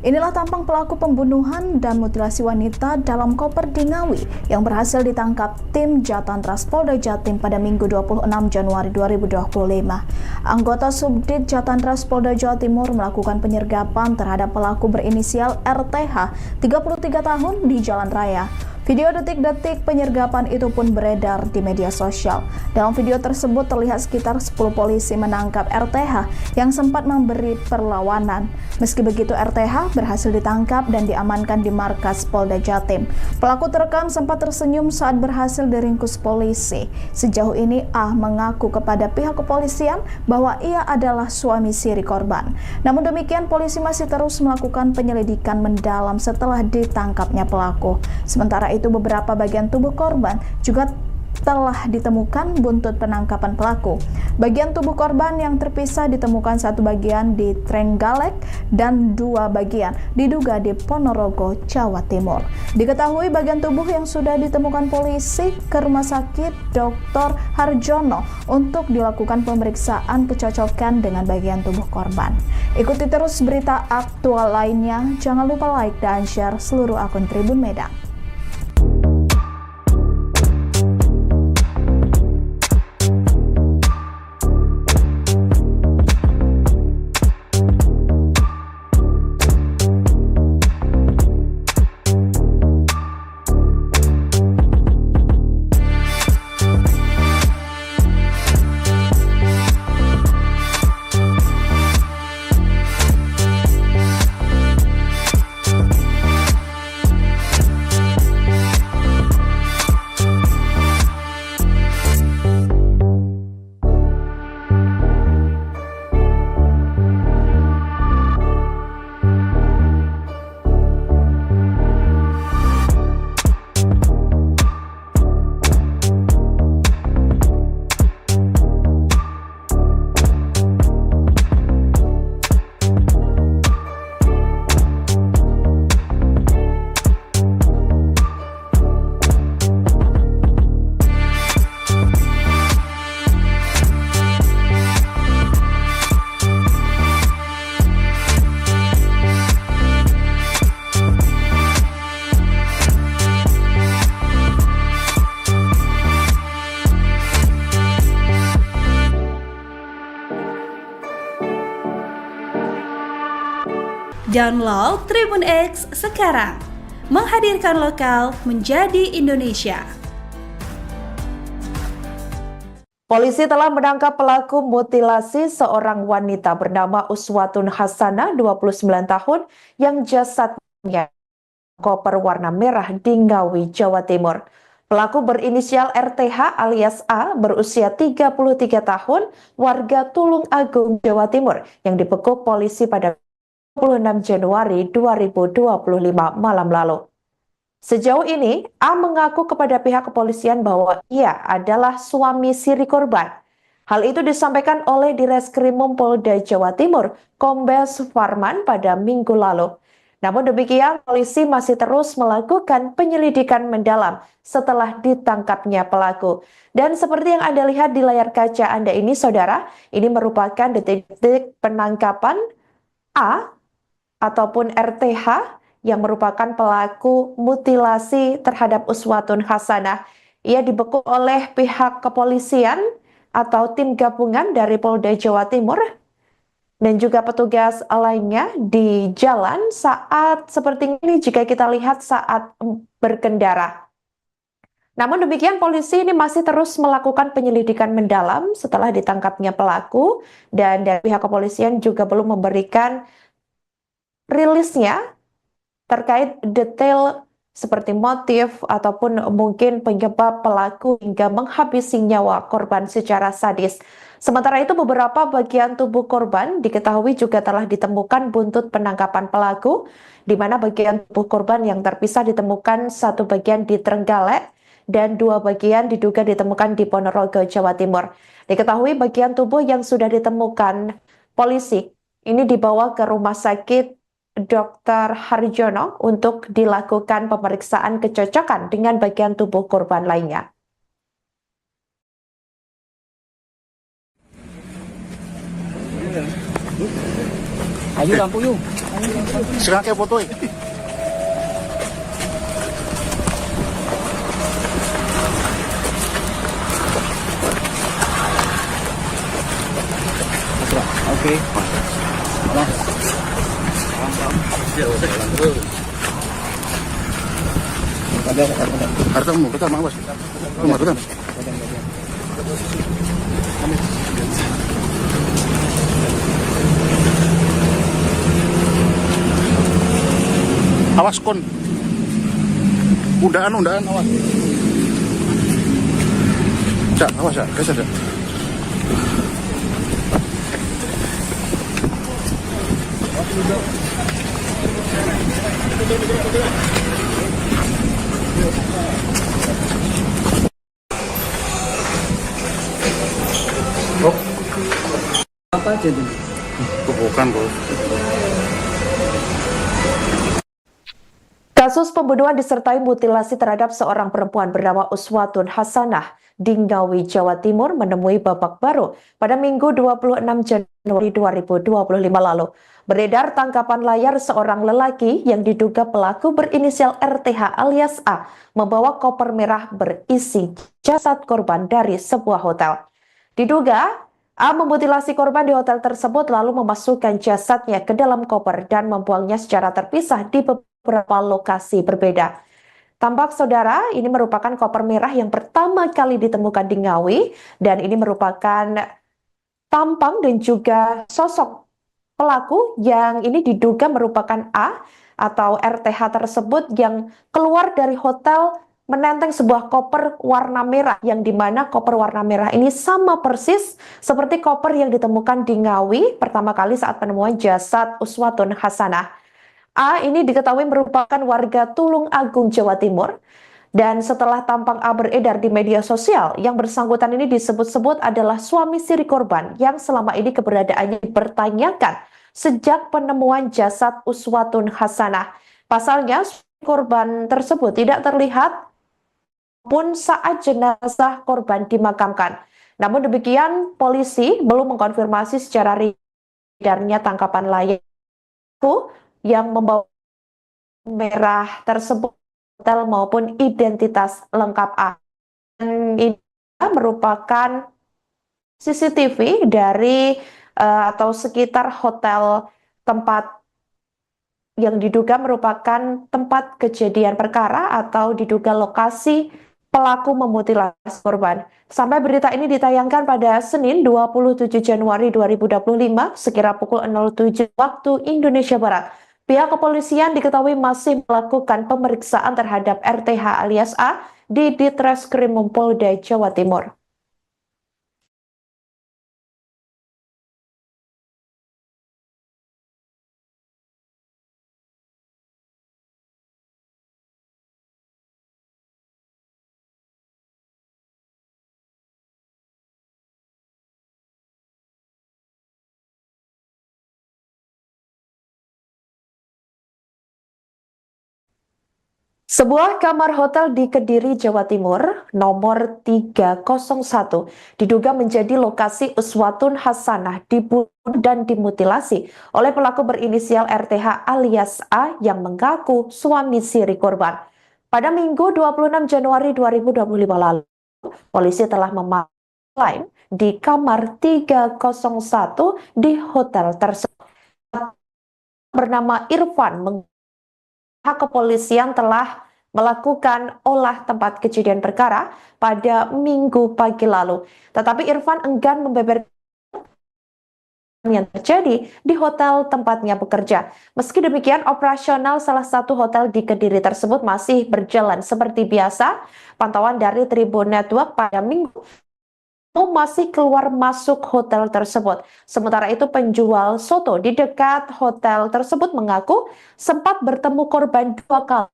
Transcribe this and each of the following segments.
Inilah tampang pelaku pembunuhan dan mutilasi wanita dalam koper di Ngawi yang berhasil ditangkap tim Jatantras Polda Jatim pada Minggu 26 Januari 2025. Anggota Subdit Jatantras Polda Jawa Timur melakukan penyergapan terhadap pelaku berinisial RTH, 33 tahun di Jalan Raya. Video detik-detik penyergapan itu pun beredar di media sosial. Dalam video tersebut terlihat sekitar 10 polisi menangkap RTH yang sempat memberi perlawanan. Meski begitu, RTH berhasil ditangkap dan diamankan di markas Polda Jatim. Pelaku terekam sempat tersenyum saat berhasil diringkus polisi. Sejauh ini A mengaku kepada pihak kepolisian bahwa ia adalah suami siri korban. Namun demikian, polisi masih terus melakukan penyelidikan mendalam setelah ditangkapnya pelaku. Sementara itu, beberapa bagian tubuh korban juga telah ditemukan buntut penangkapan pelaku. Bagian tubuh korban yang terpisah ditemukan satu bagian di Trenggalek dan dua bagian diduga di Ponorogo, Jawa Timur. Diketahui bagian tubuh yang sudah ditemukan polisi ke Rumah Sakit Dr. Harjono untuk dilakukan pemeriksaan kecocokan dengan bagian tubuh korban. Ikuti terus berita aktual lainnya. Jangan lupa like dan share seluruh akun Tribun Medan. Download Tribun X sekarang, menghadirkan lokal menjadi Indonesia. Polisi telah menangkap pelaku mutilasi seorang wanita bernama Uswatun Hasanah, 29 tahun, yang jasadnya koper warna merah di Ngawi, Jawa Timur. Pelaku berinisial RTH alias A, berusia 33 tahun, warga Tulung Agung, Jawa Timur, yang dibekuk polisi pada 26 Januari 2025 malam lalu. Sejauh ini, A mengaku kepada pihak kepolisian bahwa ia adalah suami siri korban. Hal itu disampaikan oleh Direskrimum Polda Jawa Timur, Kombes Farman, pada Minggu lalu. Namun demikian, polisi masih terus melakukan penyelidikan mendalam setelah ditangkapnya pelaku. Dan seperti yang Anda lihat di layar kaca Anda ini, saudara, ini merupakan detik-detik penangkapan A ataupun RTH yang merupakan pelaku mutilasi terhadap Uswatun Hasanah. Ia dibekuk oleh pihak kepolisian atau tim gabungan dari Polda Jawa Timur dan juga petugas lainnya di jalan saat seperti ini jika kita lihat saat berkendara. Namun demikian, polisi ini masih terus melakukan penyelidikan mendalam setelah ditangkapnya pelaku, dan dari pihak kepolisian juga belum memberikan rilisnya terkait detail seperti motif ataupun mungkin penyebab pelaku hingga menghabisi nyawa korban secara sadis. Sementara itu, beberapa bagian tubuh korban diketahui juga telah ditemukan buntut penangkapan pelaku, di mana bagian tubuh korban yang terpisah ditemukan satu bagian di Trenggalek dan dua bagian diduga ditemukan di Ponorogo, Jawa Timur. Diketahui bagian tubuh yang sudah ditemukan polisi ini dibawa ke Rumah Sakit Dr. Harjono untuk dilakukan pemeriksaan kecocokan dengan bagian tubuh korban lainnya. Ayo lampu yuk. Sekarang kayak foto ya. Oke. Alah. Ada mau betul mang bos. Rumah betul. Awas kon. Undaan awas. Cak, awas ya, geser ya. Oh, Apa aja tuh? bukan bos. Kasus pembunuhan disertai mutilasi terhadap seorang perempuan bernama Uswatun Hasanah di Ngawi, Jawa Timur menemui babak baru pada Minggu 26 Januari 2025 lalu. Beredar tangkapan layar seorang lelaki yang diduga pelaku berinisial RTH alias A membawa koper merah berisi jasad korban dari sebuah hotel. Diduga A memutilasi korban di hotel tersebut lalu memasukkan jasadnya ke dalam koper dan membuangnya secara terpisah di beberapa lokasi berbeda. Tampak saudara, ini merupakan koper merah yang pertama kali ditemukan di Ngawi dan ini merupakan tampang dan juga sosok pelaku yang ini diduga merupakan A atau RTH tersebut yang keluar dari hotel menenteng sebuah koper warna merah yang dimana koper warna merah ini sama persis seperti koper yang ditemukan di Ngawi pertama kali saat penemuan jasad Uswatun Hasanah. A ini diketahui merupakan warga Tulung Agung, Jawa Timur. Dan setelah tampang A beredar di media sosial, yang bersangkutan ini disebut-sebut adalah suami siri korban yang selama ini keberadaannya dipertanyakan sejak penemuan jasad Uswatun Hasanah. Pasalnya, korban tersebut tidak terlihat pun saat jenazah korban dimakamkan. Namun demikian, polisi belum mengkonfirmasi secara edarnya tangkapan layar yang membawa merah tersebut hotel maupun identitas lengkap A. Dan ini merupakan CCTV dari atau sekitar hotel tempat yang diduga merupakan tempat kejadian perkara atau diduga lokasi pelaku memutilasi korban. Sampai berita ini ditayangkan pada Senin 27 Januari 2025 sekira pukul 07 waktu Indonesia Barat. Pihak kepolisian diketahui masih melakukan pemeriksaan terhadap RTH alias A di Ditreskrim Polda Jawa Timur. Sebuah kamar hotel di Kediri, Jawa Timur, nomor 301, diduga menjadi lokasi Uswatun Hasanah dibunuh dan dimutilasi oleh pelaku berinisial RTH alias A yang mengaku suami siri korban. Pada Minggu 26 Januari 2025 lalu, polisi telah memanggil di kamar 301 di hotel tersebut. Bernama Irfan, pihak kepolisian telah melakukan olah tempat kejadian perkara pada Minggu pagi lalu. Tetapi Irfan enggan membeberkan yang terjadi di hotel tempatnya bekerja. Meski demikian, operasional salah satu hotel di Kediri tersebut masih berjalan seperti biasa. Pantauan dari Tribun Network pada Minggu masih keluar masuk hotel tersebut. Sementara itu penjual soto di dekat hotel tersebut mengaku sempat bertemu korban 2 kali.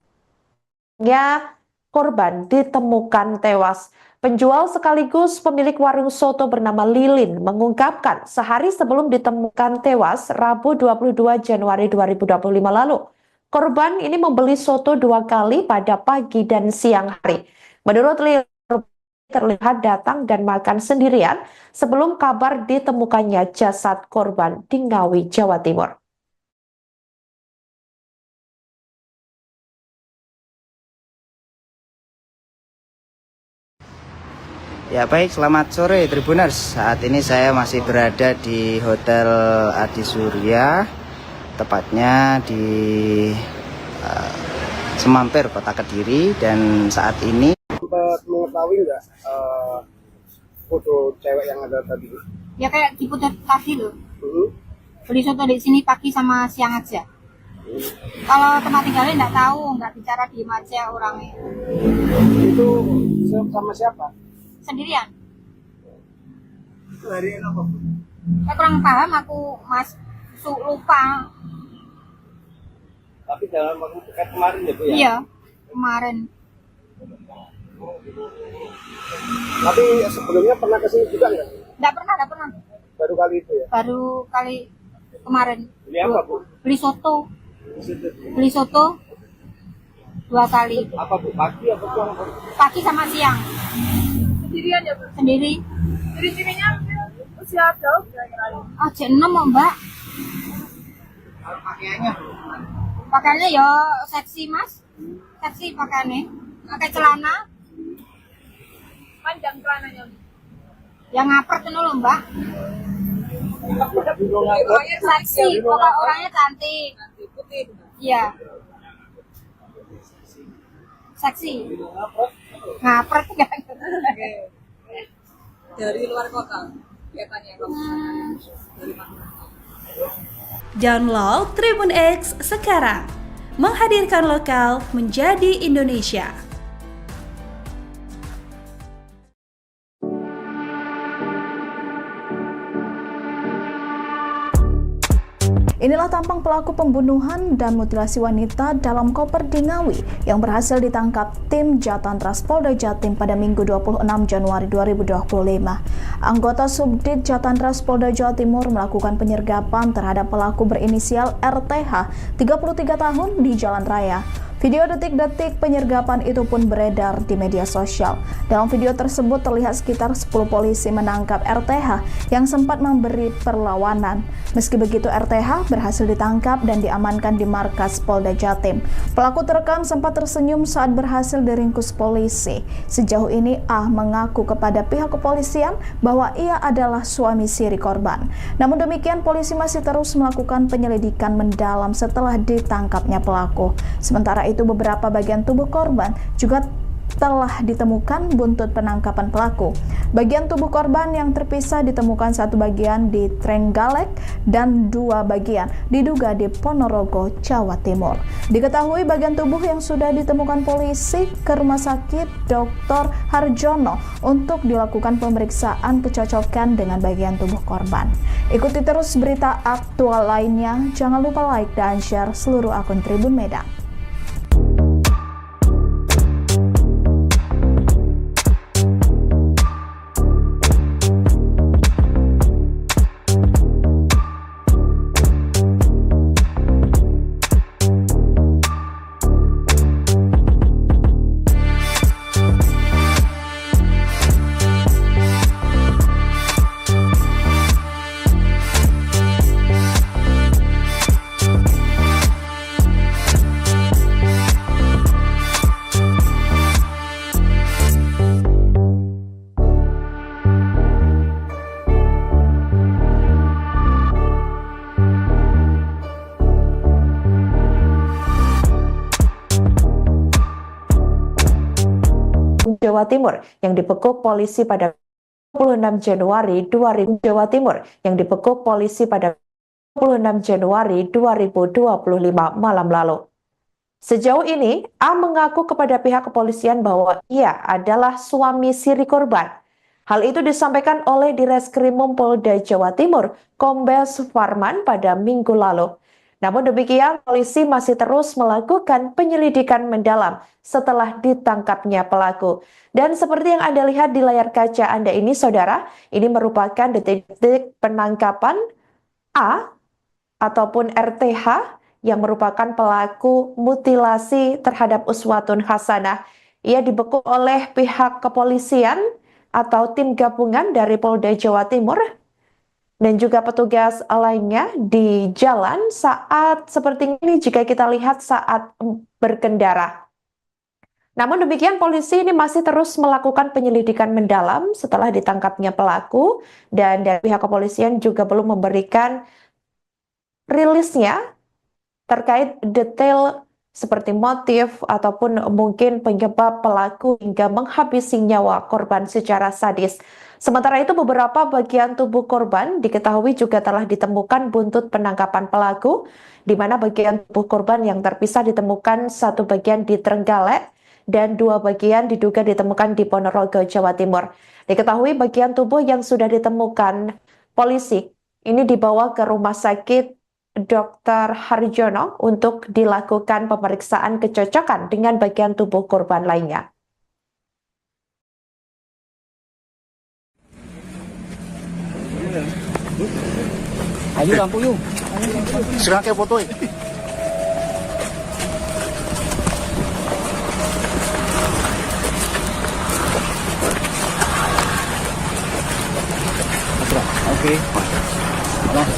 Korban ditemukan tewas. Penjual sekaligus pemilik warung soto bernama Lilin mengungkapkan sehari sebelum ditemukan tewas Rabu 22 Januari 2025 lalu. Korban ini membeli soto 2 kali pada pagi dan siang hari. Menurut Lilin, terlihat datang dan makan sendirian sebelum kabar ditemukannya jasad korban di Ngawi, Jawa Timur. Ya baik, selamat sore Tribuners. Saat ini saya masih berada di Hotel Adi Surya, tepatnya di Semampir, Kota Kediri. Dan saat ini sempat mengetahui nggak foto cewek yang ada tadi? Ya kayak di foto tadi loh. Beli soto di sini pagi sama siang aja. Kalau tempat tinggalnya nggak tahu, nggak bicara, diem aja orangnya. Itu sama siapa? Sendirian. Itu hari apa? Saya kurang paham aku, Mas. Lupa. Tapi dalam waktu dekat kemarin ya Bu ya? Iya, kemarin. Tapi sebelumnya pernah kesini juga nggak? Nggak pernah. Baru kali itu ya? Baru kali kemarin. Beli apa Bu? Beli soto. Beli soto 2 kali. Apa Bu? Pagi apa siang? Pagi sama siang. Sendirian ya Bu? Sendiri. Ciri-cirinya usia jauh kira-kira? Ah, jam 6 Mbak. Pakaiannya? Pakaiannya ya seksi Mas. Seksi pakaiannya. Pakai celana. Panjang celananya. Yang ngapret itu loh Mbak. Seksi, pokok orangnya cantik. Putih. Iya. Seksi. Ngapret kan. Dari luar kota kelihatannya dari mana? Download Tribun X sekarang. Menghadirkan lokal menjadi Indonesia. Inilah tampang pelaku pembunuhan dan mutilasi wanita dalam koper di Ngawi yang berhasil ditangkap tim Jatantras Polda Jatim pada Minggu 26 Januari 2025. Anggota Subdit Jatantras Polda Jawa Timur melakukan penyergapan terhadap pelaku berinisial RTH, 33 tahun di Jalan Raya. Video detik-detik penyergapan itu pun beredar di media sosial. Dalam video tersebut terlihat sekitar 10 polisi menangkap RTH yang sempat memberi perlawanan. Meski begitu, RTH berhasil ditangkap dan diamankan di markas Polda Jatim. Pelaku terekam sempat tersenyum saat berhasil diringkus polisi. Sejauh ini A mengaku kepada pihak kepolisian bahwa ia adalah suami siri korban. Namun demikian, polisi masih terus melakukan penyelidikan mendalam setelah ditangkapnya pelaku. Sementara itu, beberapa bagian tubuh korban juga telah ditemukan buntut penangkapan pelaku. Bagian tubuh korban yang terpisah ditemukan satu bagian di Trenggalek dan 2 bagian diduga di Ponorogo, Jawa Timur. Diketahui bagian tubuh yang sudah ditemukan polisi ke Rumah Sakit Dr. Harjono untuk dilakukan pemeriksaan kecocokan dengan bagian tubuh korban. Ikuti terus berita aktual lainnya. Jangan lupa like dan share seluruh akun Tribun Medan. Jawa Timur yang dibekuk polisi pada 26 Januari 2000 Jawa Timur yang dibekuk polisi pada 26 Januari 2025 malam lalu. Sejauh ini, A mengaku kepada pihak kepolisian bahwa ia adalah suami siri korban. Hal itu disampaikan oleh Direskrimum Polda Jawa Timur, Kombes Farman pada Minggu lalu. Namun demikian, polisi masih terus melakukan penyelidikan mendalam setelah ditangkapnya pelaku. Dan seperti yang Anda lihat di layar kaca Anda ini, saudara, ini merupakan detik-detik penangkapan A ataupun RTH yang merupakan pelaku mutilasi terhadap Uswatun Hasanah. Ia dibekuk oleh pihak kepolisian atau tim gabungan dari Polda Jawa Timur dan juga petugas lainnya di jalan saat seperti ini jika kita lihat saat berkendara. Namun demikian, polisi ini masih terus melakukan penyelidikan mendalam setelah ditangkapnya pelaku, dan dari pihak kepolisian juga belum memberikan rilisnya terkait detail seperti motif ataupun mungkin penyebab pelaku hingga menghabisi nyawa korban secara sadis. Sementara itu, beberapa bagian tubuh korban diketahui juga telah ditemukan buntut penangkapan pelaku, di mana bagian tubuh korban yang terpisah ditemukan satu bagian di Trenggalek dan dua bagian diduga ditemukan di Ponorogo, Jawa Timur. Diketahui bagian tubuh yang sudah ditemukan polisi ini dibawa ke rumah sakit Dr. Harjono untuk dilakukan pemeriksaan kecocokan dengan bagian tubuh korban lainnya. Ayo lampu yuk. Sekarang kayak foto ya. Oke. Alas.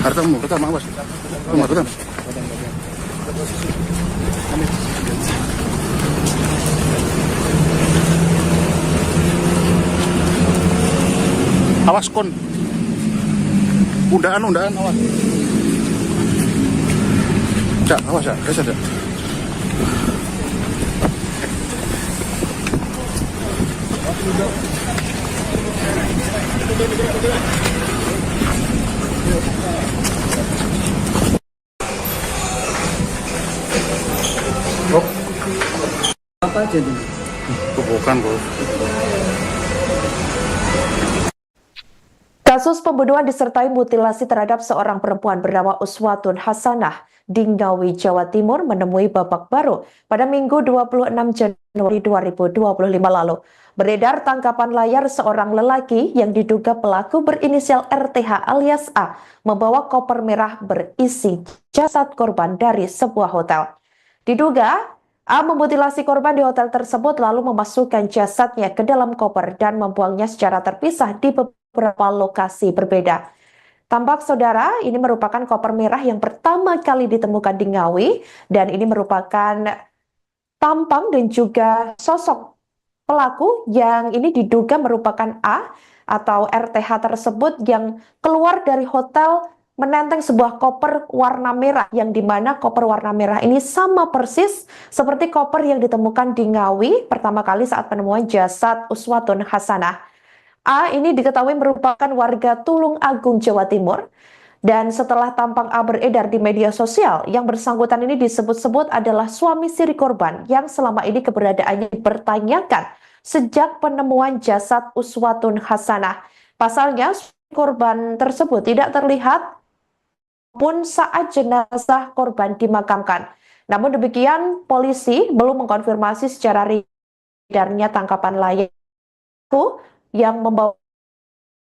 Hartamu, kata mak bos. Rumah kata. Awas kon. Undaan awas. Cak, awas ya, kasih ada. Apa aja tuh? Bukan bos. Kasus pembunuhan disertai mutilasi terhadap seorang perempuan bernama Uswatun Hasanah di Ngawi, Jawa Timur menemui babak baru pada Minggu 26 Januari 2025 lalu. Beredar tangkapan layar seorang lelaki yang diduga pelaku berinisial RTH alias A membawa koper merah berisi jasad korban dari sebuah hotel. Diduga A memutilasi korban di hotel tersebut lalu memasukkan jasadnya ke dalam koper dan membuangnya secara terpisah di beberapa lokasi berbeda. Tampak saudara, ini merupakan koper merah yang pertama kali ditemukan di Ngawi, dan ini merupakan tampang dan juga sosok pelaku yang ini diduga merupakan A atau RTH tersebut yang keluar dari hotel menenteng sebuah koper warna merah, yang dimana koper warna merah ini sama persis seperti koper yang ditemukan di Ngawi pertama kali saat penemuan jasad Uswatun Hasanah. A ini diketahui merupakan warga Tulung Agung, Jawa Timur. Dan setelah tampang A beredar di media sosial, yang bersangkutan ini disebut-sebut adalah suami siri korban yang selama ini keberadaannya dipertanyakan sejak penemuan jasad Uswatun Hasanah. Pasalnya, korban tersebut tidak terlihat pun saat jenazah korban dimakamkan. Namun demikian, polisi belum mengkonfirmasi secara edarnya tangkapan layar yang membawa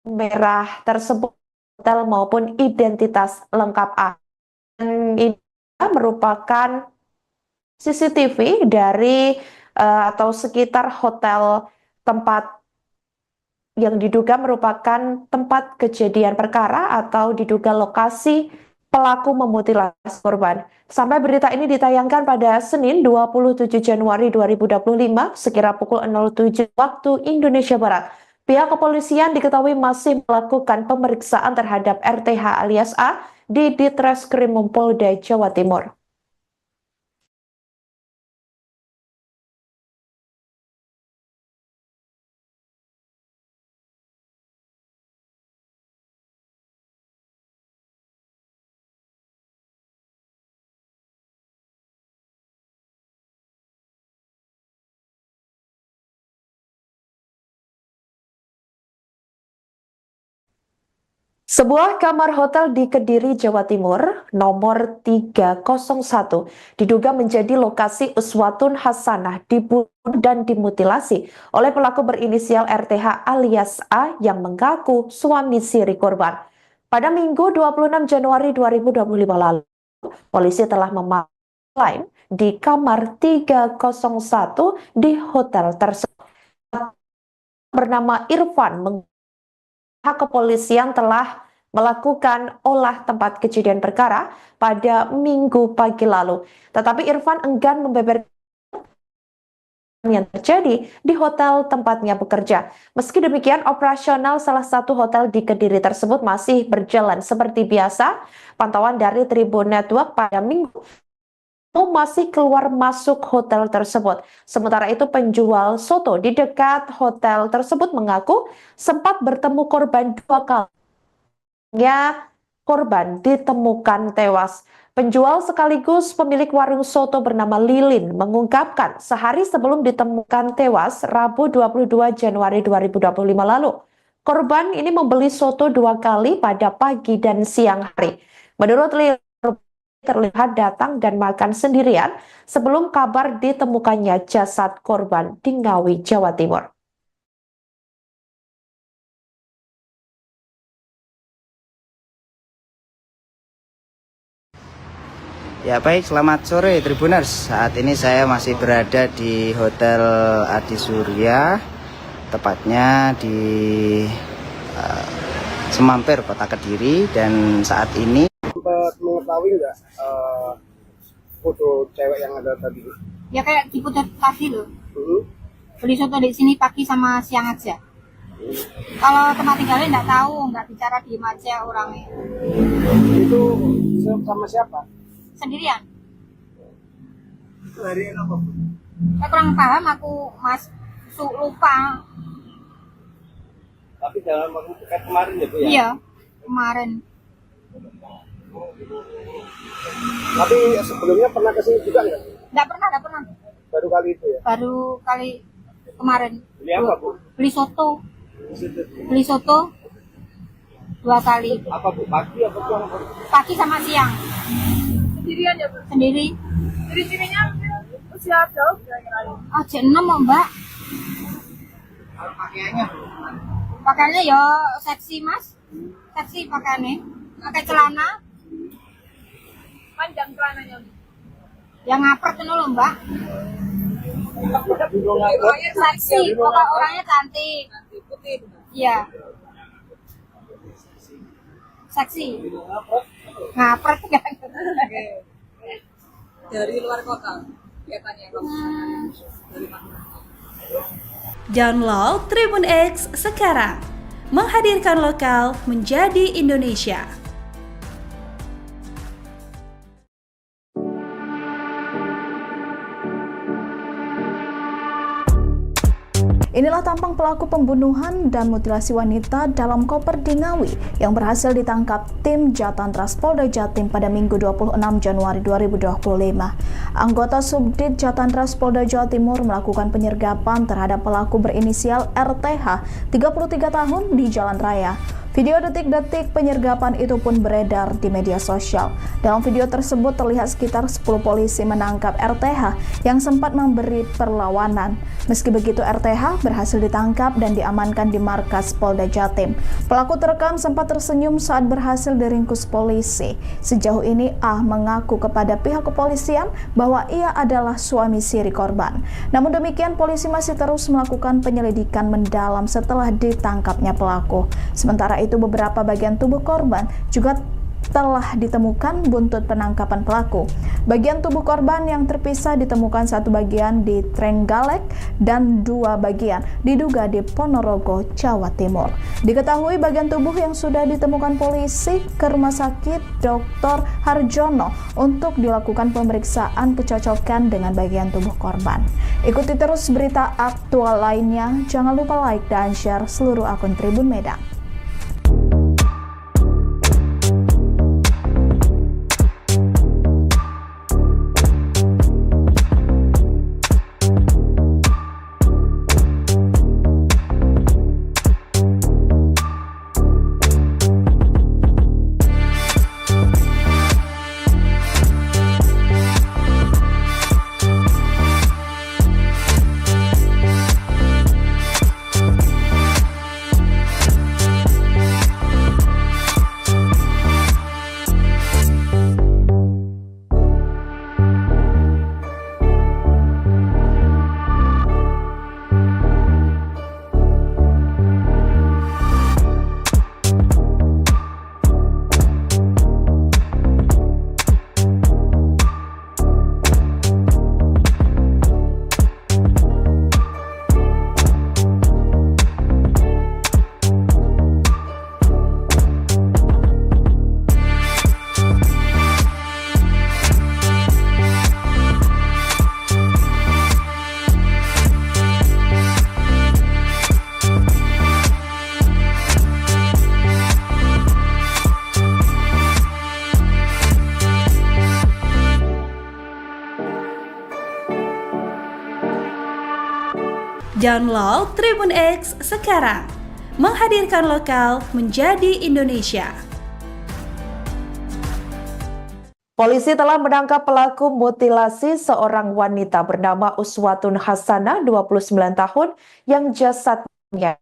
merah tersebut hotel maupun identitas lengkap A. Dan ini merupakan CCTV dari atau sekitar hotel tempat yang diduga merupakan tempat kejadian perkara atau diduga lokasi pelaku memutilasi korban. Sampai berita ini ditayangkan pada Senin 27 Januari 2025 sekira pukul 07 waktu Indonesia Barat. Pihak kepolisian diketahui masih melakukan pemeriksaan terhadap RTH alias A di Ditreskrim Polda Jawa Timur. Sebuah kamar hotel di Kediri, Jawa Timur, nomor 301, diduga menjadi lokasi Uswatun Hasanah dibunuh dan dimutilasi oleh pelaku berinisial RTH alias A yang mengaku suami siri korban. Pada Minggu 26 Januari 2025 lalu, polisi telah memanggil di kamar 301 di hotel tersebut. Bernama Irfan, pihak kepolisian telah melakukan olah tempat kejadian perkara pada Minggu pagi lalu. Tetapi Irfan enggan membeberkan yang terjadi di hotel tempatnya bekerja. Meski demikian, operasional salah satu hotel di Kediri tersebut masih berjalan seperti biasa. Pantauan dari Tribun Network pada Minggu masih keluar masuk hotel tersebut. Sementara itu penjual soto di dekat hotel tersebut mengaku sempat bertemu korban 2 kali. Korban ditemukan tewas. Penjual sekaligus pemilik warung soto bernama Lilin mengungkapkan sehari sebelum ditemukan tewas Rabu 22 Januari 2025 lalu. Korban ini membeli soto 2 kali pada pagi dan siang hari. Menurut Lilin, terlihat datang dan makan sendirian sebelum kabar ditemukannya jasad korban di Ngawi, Jawa Timur. Ya baik, selamat sore Tribuners. Saat ini saya masih berada di Hotel Adi Surya, tepatnya di Semampir, Kota Kediri. Dan saat ini Sempat mengetahui nggak foto cewek yang ada tadi? Ya kayak di tadi loh. Beli soto di sini pagi sama siang aja. Kalau tempat tinggalnya nggak tahu, nggak bicara, diem aja orangnya. Itu sama siapa? Sendirian. Itu hari apa? Saya kurang paham aku, Mas. Lupa. Tapi dalam waktu dekat kemarin ya Bu ya? Iya, kemarin. Tapi sebelumnya pernah kesini juga nggak? Nggak pernah. Baru kali itu ya? Baru kali kemarin. Beli apa Bu? Beli soto. Di situ. Beli soto 2 kali. Apa Bu? Pagi apa siang? Pagi sama siang. Sendirian ya, Bu? Sendiri. Ciri-cirinya usia jauh kira-kira. Aja 6 Mbak. Pakaiannya? Pakaiannya ya seksi Mas. Seksi pakaiannya. Pakai celana. Panjang celananya. Yang ngapret itu loh Mbak. Seksi. Pokok orangnya cantik. Putih. Iya. Seksi. Ngapret kan. Dari luar kota. Kelihatannya dari mana? Download Tribun X sekarang. Menghadirkan lokal menjadi Indonesia. Inilah tampang pelaku pembunuhan dan mutilasi wanita dalam koper di Ngawi yang berhasil ditangkap tim Jatantras Polda Jatim pada Minggu 26 Januari 2025. Anggota Subdit Jatantras Polda Jawa Timur melakukan penyergapan terhadap pelaku berinisial RTH, 33 tahun di Jalan Raya. Video detik-detik penyergapan itu pun beredar di media sosial. Dalam video tersebut terlihat sekitar 10 polisi menangkap RTH yang sempat memberi perlawanan. Meski begitu, RTH berhasil ditangkap dan diamankan di markas Polda Jatim. Pelaku terekam sempat tersenyum saat berhasil diringkus polisi. Sejauh ini A mengaku kepada pihak kepolisian bahwa ia adalah suami siri korban. Namun demikian, polisi masih terus melakukan penyelidikan mendalam setelah ditangkapnya pelaku. Sementara itu, beberapa bagian tubuh korban juga telah ditemukan buntut penangkapan pelaku. Bagian tubuh korban yang terpisah ditemukan satu bagian di Trenggalek dan 2 bagian diduga di Ponorogo, Jawa Timur. Diketahui bagian tubuh yang sudah ditemukan polisi ke Rumah Sakit Dr. Harjono untuk dilakukan pemeriksaan kecocokan dengan bagian tubuh korban. Ikuti terus berita aktual lainnya. Jangan lupa like dan share seluruh akun Tribun Medan. Download Tribun X sekarang. Menghadirkan lokal menjadi Indonesia. Polisi telah menangkap pelaku mutilasi seorang wanita bernama Uswatun Hasanah, 29 tahun, yang jasadnya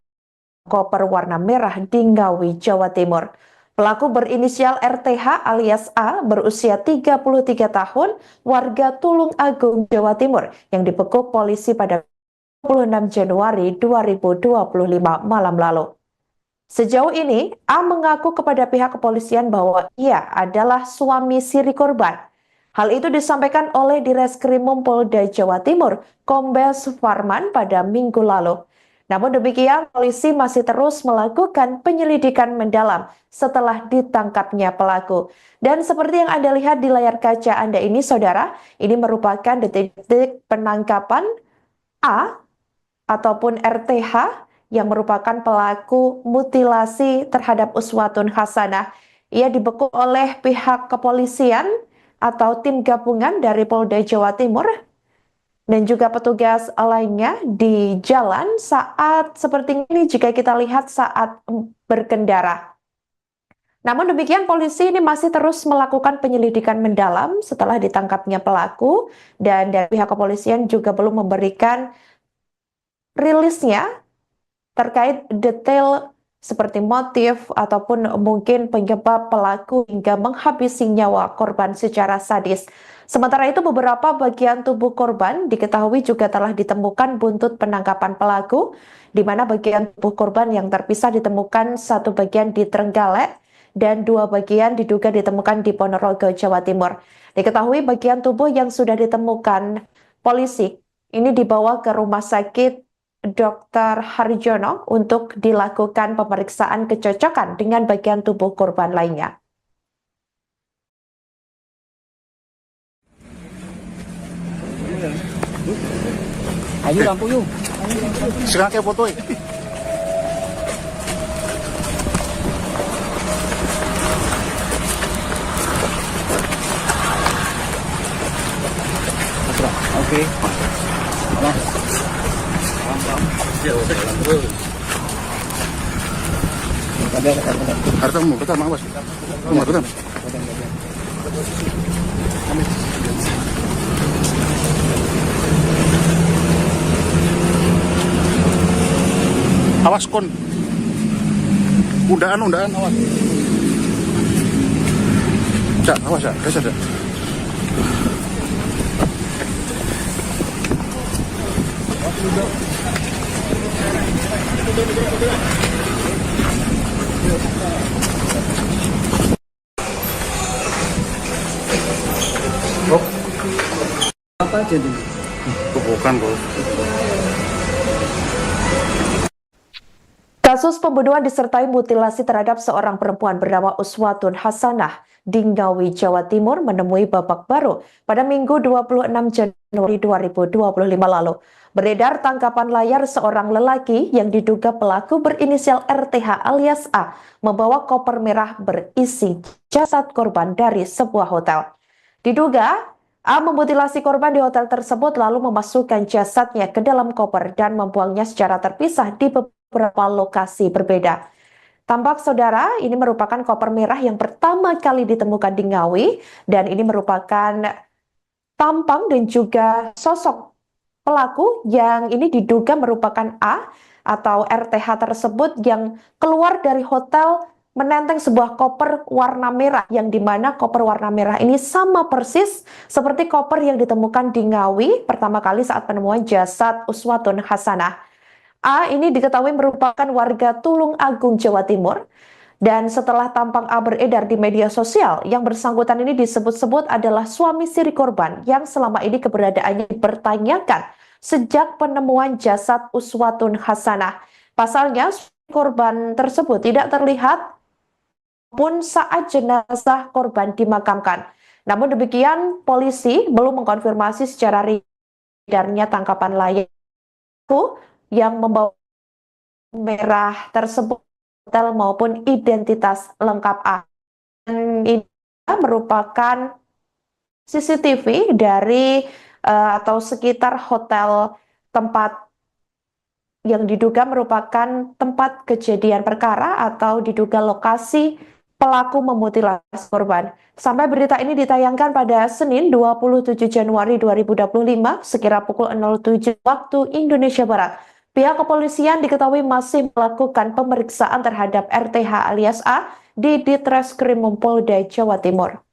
koper warna merah di Ngawi, Jawa Timur. Pelaku berinisial RTH alias A berusia 33 tahun, warga Tulung Agung, Jawa Timur, yang dibekuk polisi pada 26 Januari 2025 malam lalu. Sejauh ini, A mengaku kepada pihak kepolisian bahwa ia adalah suami siri korban. Hal itu disampaikan oleh Direskrimum Polda Jawa Timur, Kombes Farman pada Minggu lalu. Namun demikian, polisi masih terus melakukan penyelidikan mendalam setelah ditangkapnya pelaku. Dan seperti yang Anda lihat di layar kaca Anda ini, saudara, ini merupakan detik-detik penangkapan A ataupun RTH yang merupakan pelaku mutilasi terhadap Uswatun Hasanah. Ia dibekuk oleh pihak kepolisian atau tim gabungan dari Polda Jawa Timur dan juga petugas lainnya di jalan saat seperti ini jika kita lihat saat berkendara. Namun demikian polisi ini masih terus melakukan penyelidikan mendalam setelah ditangkapnya pelaku dan dari pihak kepolisian juga belum memberikan rilisnya terkait detail seperti motif ataupun mungkin penyebab pelaku hingga menghabisi nyawa korban secara sadis. Sementara itu beberapa bagian tubuh korban diketahui juga telah ditemukan buntut penangkapan pelaku, di mana bagian tubuh korban yang terpisah ditemukan satu bagian di Trenggalek dan dua bagian diduga ditemukan di Ponorogo, Jawa Timur. Diketahui bagian tubuh yang sudah ditemukan polisi ini dibawa ke rumah sakit Dr. Harjono untuk dilakukan pemeriksaan kecocokan dengan bagian tubuh korban lainnya. Ayo lampu yuk. Sekarang kayak foto. Oke. Nah. Hartamu, kata awas. Rumah, kata. Awas kon. Undaan, awas. Cak, awas ya, kasih ada. Apa aja tuh? Bukan, Bos. Kasus pembunuhan disertai mutilasi terhadap seorang perempuan bernama Uswatun Hasanah di Ngawi, Jawa Timur menemui babak baru pada Minggu 26 Januari 2025 lalu. Beredar tangkapan layar seorang lelaki yang diduga pelaku berinisial RTH alias A membawa koper merah berisi jasad korban dari sebuah hotel. Diduga A memutilasi korban di hotel tersebut lalu memasukkan jasadnya ke dalam koper dan membuangnya secara terpisah di beberapa lokasi berbeda. Tampak saudara, ini merupakan koper merah yang pertama kali ditemukan di Ngawi dan ini merupakan tampang dan juga sosok pelaku yang ini diduga merupakan A atau RTH tersebut yang keluar dari hotel menenteng sebuah koper warna merah yang dimana koper warna merah ini sama persis seperti koper yang ditemukan di Ngawi pertama kali saat penemuan jasad Uswatun Hasanah. A ini diketahui merupakan warga Tulung Agung, Jawa Timur. Dan setelah tampang A beredar di media sosial, yang bersangkutan ini disebut-sebut adalah suami siri korban yang selama ini keberadaannya dipertanyakan sejak penemuan jasad Uswatun Hasanah. Pasalnya, korban tersebut tidak terlihat pun saat jenazah korban dimakamkan. Namun demikian, polisi belum mengkonfirmasi secara edarnya tangkapan layar yang membawa merah tersebut hotel maupun identitas lengkap A. Dan ini merupakan CCTV dari atau sekitar hotel tempat yang diduga merupakan tempat kejadian perkara atau diduga lokasi pelaku memutilasi korban. Sampai berita ini ditayangkan pada Senin 27 Januari 2025 sekira pukul 07 waktu Indonesia Barat. Pihak kepolisian diketahui masih melakukan pemeriksaan terhadap RTH alias A di Ditreskrim Polda Jawa Timur.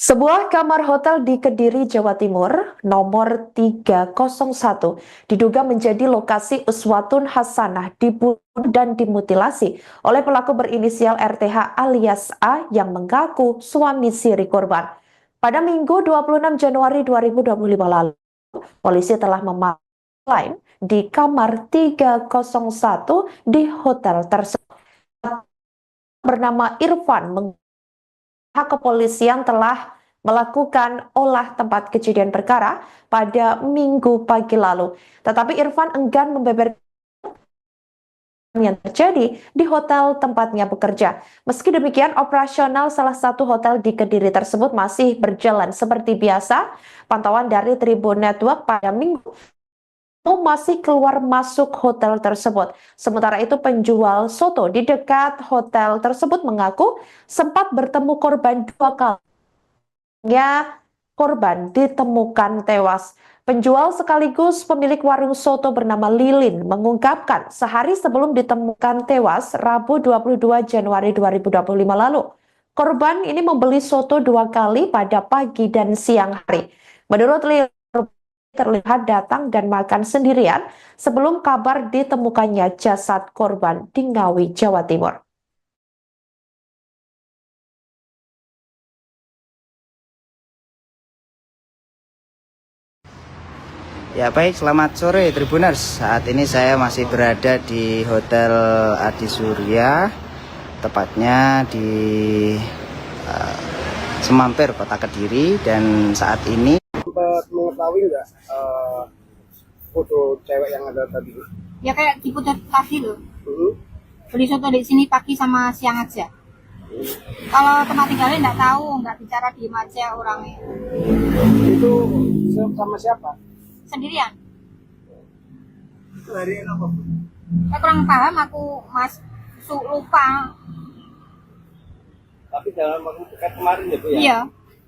Sebuah kamar hotel di Kediri, Jawa Timur, nomor 301, diduga menjadi lokasi uswatun hasanah dibunuh dan dimutilasi oleh pelaku berinisial RTH alias A yang mengaku suami siri korban. Pada Minggu 26 Januari 2025 lalu, polisi telah memaklum di kamar 301 di hotel tersebut. Bernama Irfan pihak kepolisian telah melakukan olah tempat kejadian perkara pada Minggu pagi lalu. Tetapi Irfan enggan membeberkan yang terjadi di hotel tempatnya bekerja. Meski demikian, operasional salah satu hotel di Kediri tersebut masih berjalan seperti biasa. Pantauan dari Tribun Network pada Minggu masih keluar masuk hotel tersebut. Sementara itu penjual soto di dekat hotel tersebut mengaku sempat bertemu korban 2 kali. Korban ditemukan tewas. Penjual sekaligus pemilik warung soto bernama Lilin mengungkapkan sehari sebelum ditemukan tewas Rabu 22 Januari 2025 lalu. Korban ini membeli soto 2 kali pada pagi dan siang hari. Menurut Lilin, terlihat datang dan makan sendirian sebelum kabar ditemukannya jasad korban di Ngawi, Jawa Timur. Ya baik, selamat sore Tribuners. Saat ini saya masih berada di Hotel Adi Surya, tepatnya di Semampir, Kota Kediri, dan saat ini Sempat mengetahui nggak foto cewek yang ada tadi? Ya kayak di Putar tadi loh. Beli soto di sini pagi sama siang aja. Kalau tempat tinggalnya nggak tahu, nggak bicara, diem aja orangnya. Itu sama siapa? Sendirian. Hari apa? Saya kurang paham, aku lupa. Tapi dalam waktu dekat kemarin ya Bu ya? Iya,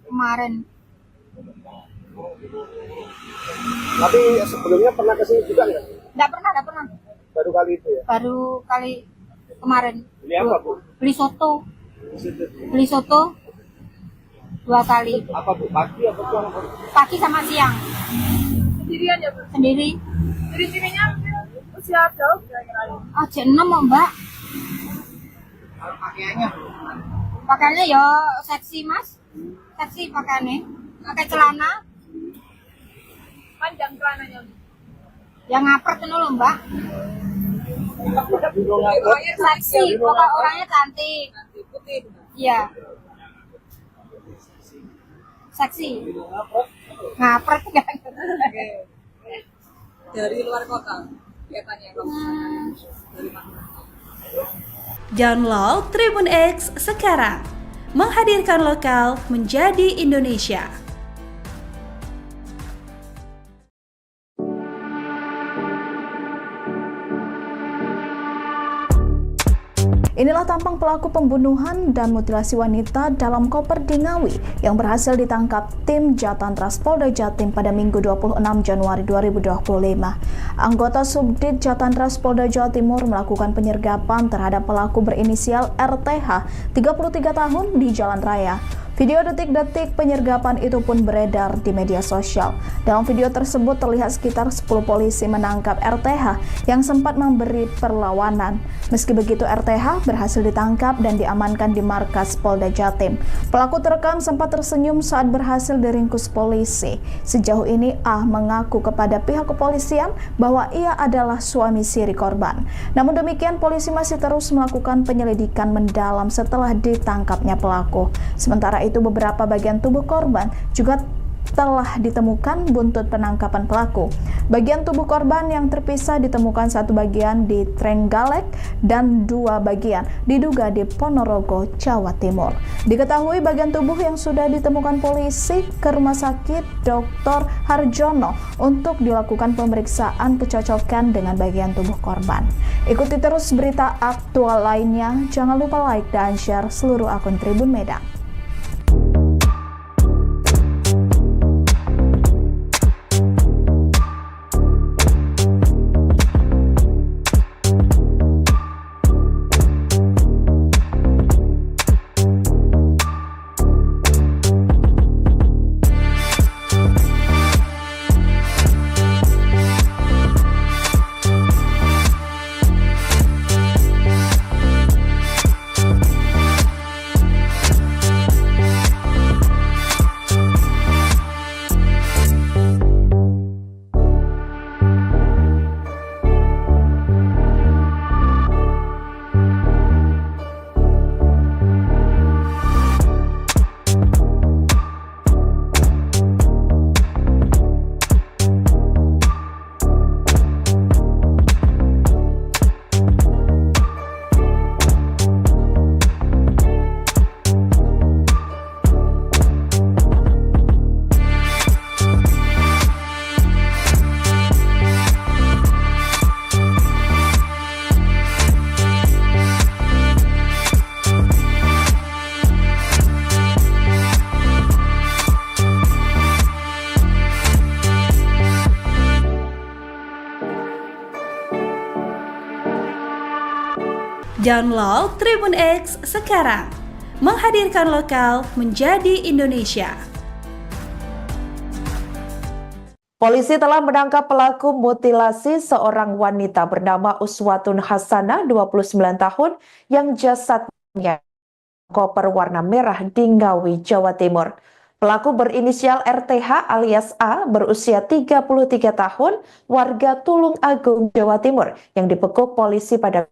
kemarin. Tapi sebelumnya pernah kesini juga nggak? Nggak pernah. Baru kali itu ya? Baru kali kemarin. Beli apa Bu? Beli soto. Beli soto 2 kali. Apa Bu? Pagi apa siang? Pagi sama siang. Sendirian ya Bu? Sendiri. Ciri-cirinya usia jauh kira-kira? Aja 6 Mbak. Pakaiannya? Pakaiannya ya seksi Mas. Seksi pakaiannya. Pakai celana. Panjang celananya? Yang ngapret itu loh Mbak. Seksi, pokok orangnya cantik. Putih. Iya. Seksi. Ngapret kan. Dari luar kota biasanya dari mana? Download Tribun X sekarang. Menghadirkan lokal menjadi Indonesia. Inilah tampang pelaku pembunuhan dan mutilasi wanita dalam koper di Ngawi yang berhasil ditangkap tim Jatantras Polda Jatim pada Minggu 26 Januari 2025. Anggota Subdit Jatantras Polda Jawa Timur melakukan penyergapan terhadap pelaku berinisial RTH, 33 tahun di jalan raya. Video detik-detik penyergapan itu pun beredar di media sosial. Dalam video tersebut terlihat sekitar 10 polisi menangkap RTH yang sempat memberi perlawanan. Meski begitu, RTH berhasil ditangkap dan diamankan di markas Polda Jatim. Pelaku terekam sempat tersenyum saat berhasil diringkus polisi. Sejauh ini A mengaku kepada pihak kepolisian bahwa ia adalah suami siri korban. Namun demikian, polisi masih terus melakukan penyelidikan mendalam setelah ditangkapnya pelaku. Sementara itu, beberapa bagian tubuh korban juga telah ditemukan buntut penangkapan pelaku. Bagian tubuh korban yang terpisah ditemukan satu bagian di Trenggalek dan dua bagian diduga di Ponorogo, Jawa Timur. Diketahui bagian tubuh yang sudah ditemukan polisi ke Rumah Sakit Dr. Harjono untuk dilakukan pemeriksaan kecocokan dengan bagian tubuh korban. Ikuti terus berita aktual lainnya. Jangan lupa like dan share seluruh akun Tribun Medan. Download Tribun X sekarang, menghadirkan lokal menjadi Indonesia. Polisi telah menangkap pelaku mutilasi seorang wanita bernama Uswatun Hasanah, 29 tahun, yang jasadnya koper warna merah di Ngawi, Jawa Timur. Pelaku berinisial RTH alias A, berusia 33 tahun, warga Tulung Agung, Jawa Timur, yang dibekuk polisi pada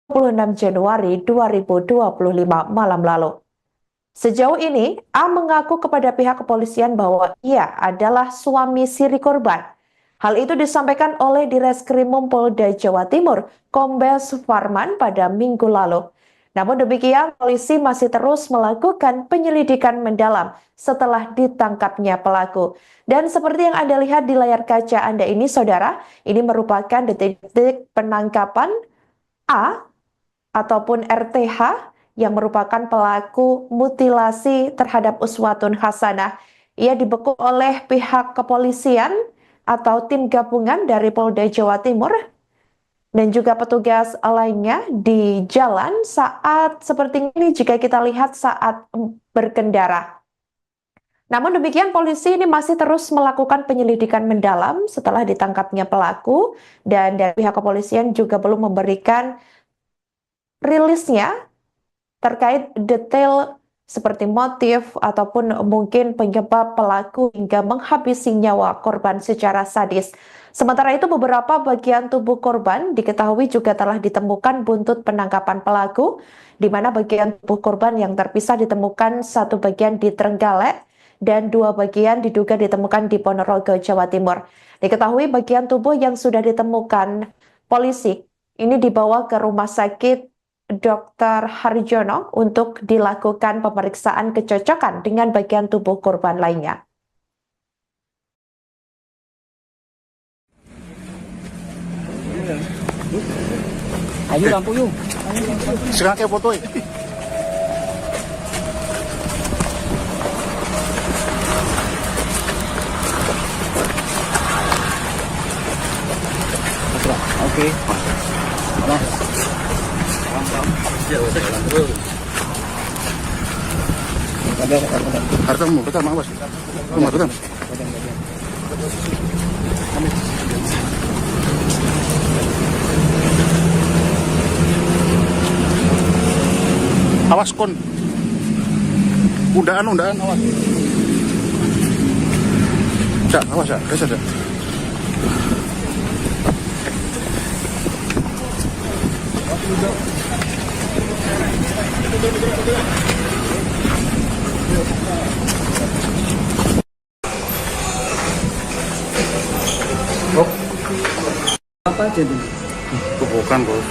26 Januari 2025 malam lalu. Sejauh ini, A mengaku kepada pihak kepolisian bahwa ia adalah suami siri korban. Hal itu disampaikan oleh Direskrimum Polda Jawa Timur, Kombes Farman, pada Minggu lalu. Namun demikian, polisi masih terus melakukan penyelidikan mendalam setelah ditangkapnya pelaku. Dan seperti yang Anda lihat di layar kaca Anda ini, saudara, ini merupakan detik-detik penangkapan A ataupun RTH yang merupakan pelaku mutilasi terhadap Uswatun Hasanah. Ia dibekuk oleh pihak kepolisian atau tim gabungan dari Polda Jawa Timur dan juga petugas lainnya di jalan saat seperti ini jika kita lihat saat berkendara. Namun demikian, polisi ini masih terus melakukan penyelidikan mendalam setelah ditangkapnya pelaku, dan dari pihak kepolisian juga belum memberikan rilisnya terkait detail seperti motif ataupun mungkin penyebab pelaku hingga menghabisi nyawa korban secara sadis. Sementara itu, beberapa bagian tubuh korban diketahui juga telah ditemukan buntut penangkapan pelaku, di mana bagian tubuh korban yang terpisah ditemukan satu bagian di Trenggalek dan dua bagian diduga ditemukan di Ponorogo, Jawa Timur. Diketahui bagian tubuh yang sudah ditemukan polisi ini dibawa ke Rumah Sakit Dr. Harjono untuk dilakukan pemeriksaan kecocokan dengan bagian tubuh korban lainnya. Ayo lampu yuk. Sekarang kayak foto Oke. Nah. Hartamu, betul, awas. Rumah, betul. Awas kon. Undaan awas. Awas ya, geser ya. Apa aja tuh? Bukan, Bos.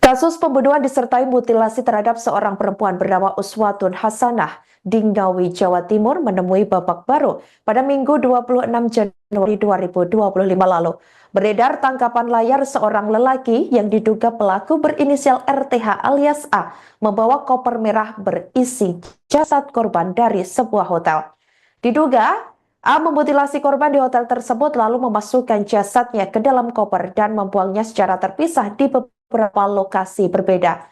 Kasus pembunuhan disertai mutilasi terhadap seorang perempuan bernama Uswatun Hasanah di Ngawi, Jawa Timur menemui babak baru pada Minggu 26 Januari 2025 lalu. Beredar tangkapan layar seorang lelaki yang diduga pelaku berinisial RTH alias A membawa koper merah berisi jasad korban dari sebuah hotel. Diduga A memutilasi korban di hotel tersebut lalu memasukkan jasadnya ke dalam koper dan membuangnya secara terpisah di beberapa lokasi berbeda.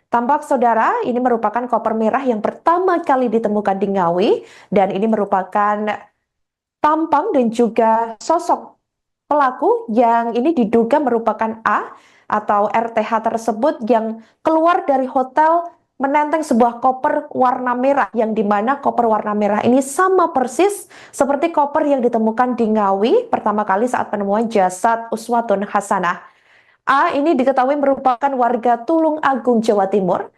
Tampak saudara, ini merupakan koper merah yang pertama kali ditemukan di Ngawi dan ini merupakan tampang dan juga sosok pelaku yang ini diduga merupakan A atau RTH tersebut yang keluar dari hotel menenteng sebuah koper warna merah yang dimana koper warna merah ini sama persis seperti koper yang ditemukan di Ngawi pertama kali saat penemuan jasad Uswatun Hasanah. A ini diketahui merupakan warga Tulung Agung, Jawa Timur.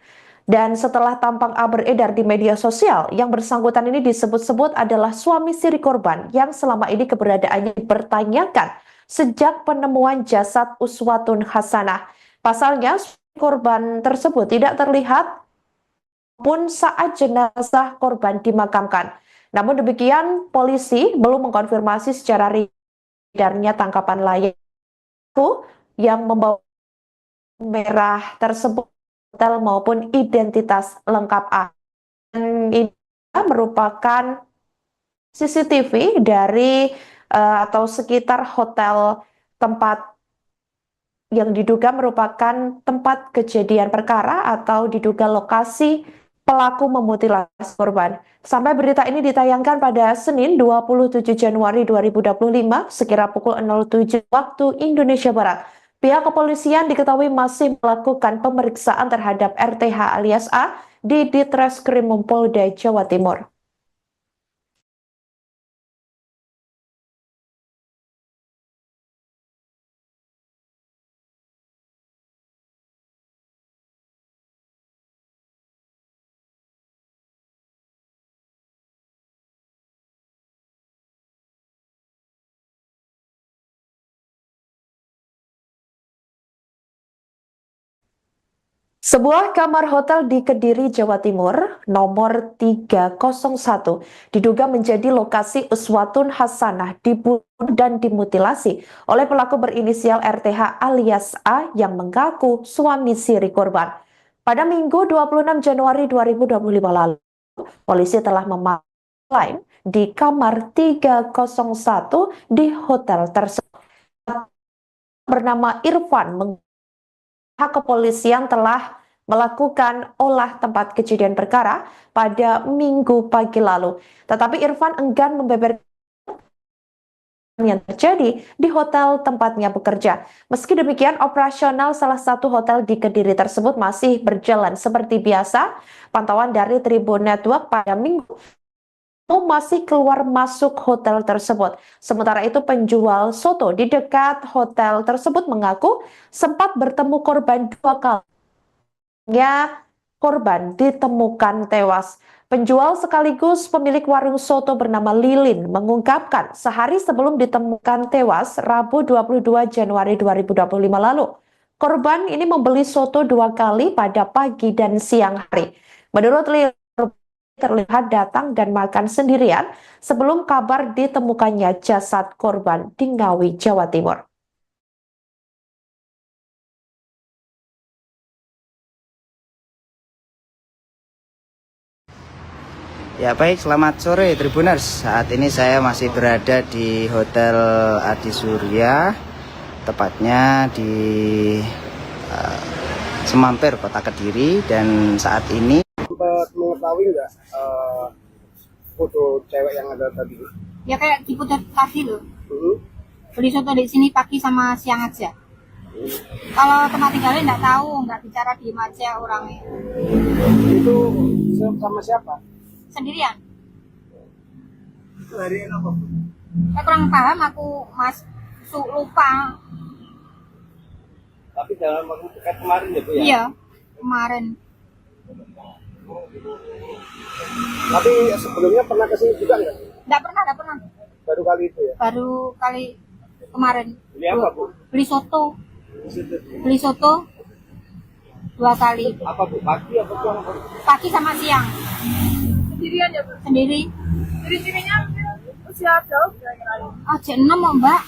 Dan setelah tampang A beredar di media sosial, yang bersangkutan ini disebut-sebut adalah suami siri korban yang selama ini keberadaannya dipertanyakan sejak penemuan jasad Uswatun Hasanah. Pasalnya, korban tersebut tidak terlihat pun saat jenazah korban dimakamkan. Namun demikian, polisi belum mengkonfirmasi secara edarnya tangkapan layar yang membawa merah tersebut hotel maupun identitas lengkap A. Dan ini merupakan CCTV dari atau sekitar hotel tempat yang diduga merupakan tempat kejadian perkara atau diduga lokasi pelaku memutilasi korban. Sampai berita ini ditayangkan pada Senin 27 Januari 2025 sekira pukul 07 waktu Indonesia Barat. Pihak kepolisian diketahui masih melakukan pemeriksaan terhadap RTH alias A di Ditreskrim Polda Jawa Timur. Sebuah kamar hotel di Kediri, Jawa Timur, nomor 301, diduga menjadi lokasi Uswatun Hasanah dibunuh dan dimutilasi oleh pelaku berinisial RTH alias A yang mengaku suami siri korban. Pada Minggu 26 Januari 2025 lalu, polisi telah memanggil di kamar 301 di hotel tersebut. Bernama Irfan, pihak kepolisian telah melakukan olah tempat kejadian perkara pada Minggu pagi lalu. Tetapi Irfan enggan membeberkan yang terjadi di hotel tempatnya bekerja. Meski demikian, operasional salah satu hotel di Kediri tersebut masih berjalan seperti biasa. Pantauan dari Tribun Network pada Minggu masih keluar masuk hotel tersebut. Sementara itu penjual soto di dekat hotel tersebut mengaku sempat bertemu korban 2 kali. Korban ditemukan tewas. Penjual sekaligus pemilik warung soto bernama Lilin mengungkapkan sehari sebelum ditemukan tewas Rabu 22 Januari 2025 lalu. Korban ini membeli soto 2 kali pada pagi dan siang hari. Menurut Lilin, terlihat datang dan makan sendirian sebelum kabar ditemukannya jasad korban di Ngawi, Jawa Timur. Ya baik, selamat sore Tribuners. Saat ini saya masih berada di Hotel Adi Surya, tepatnya di Semampir, Kota Kediri. Dan saat ini sempat mengetahui nggak foto cewek yang ada tadi? Ya kayak di foto tadi loh. Beli soto di sini pagi sama siang aja. Kalau tempat tinggalnya nggak tahu, nggak bicara, diem aja orangnya. Itu sama siapa? Sendirian. Itu hari apa? Saya kurang paham, aku mas lupa. Tapi dalam waktu dekat kemarin ya Bu ya? Iya, kemarin. Tapi sebelumnya pernah kesini juga nggak? Nggak pernah. Baru kali itu ya? Baru kali kemarin. Beli apa Bu? Beli soto. Di situ. Beli soto 2 kali. Apa Bu? Pagi apa siang? Pagi sama siang. Sendirian ya, Bu? Sendiri. Ciri-cirinya usia jauh kira-kira. Aja 6 Mbak.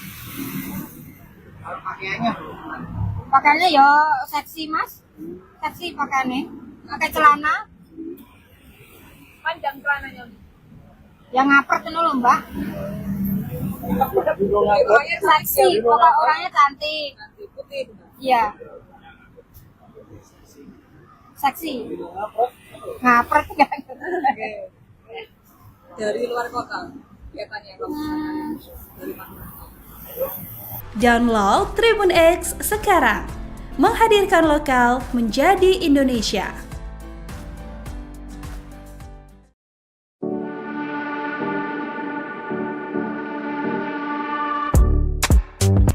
Pakaiannya Pakaiannya ya seksi Mas. Seksi pakaiannya. Pakai celana. Panjang celananya. Yang ngapret itu loh Mbak. Seksi. Pokok orangnya cantik. Putih. Iya. Seksi. Ngapret kan. Dari luar kota. Biasanya kalau dari mana? Download Tribun X sekarang. Menghadirkan lokal menjadi Indonesia.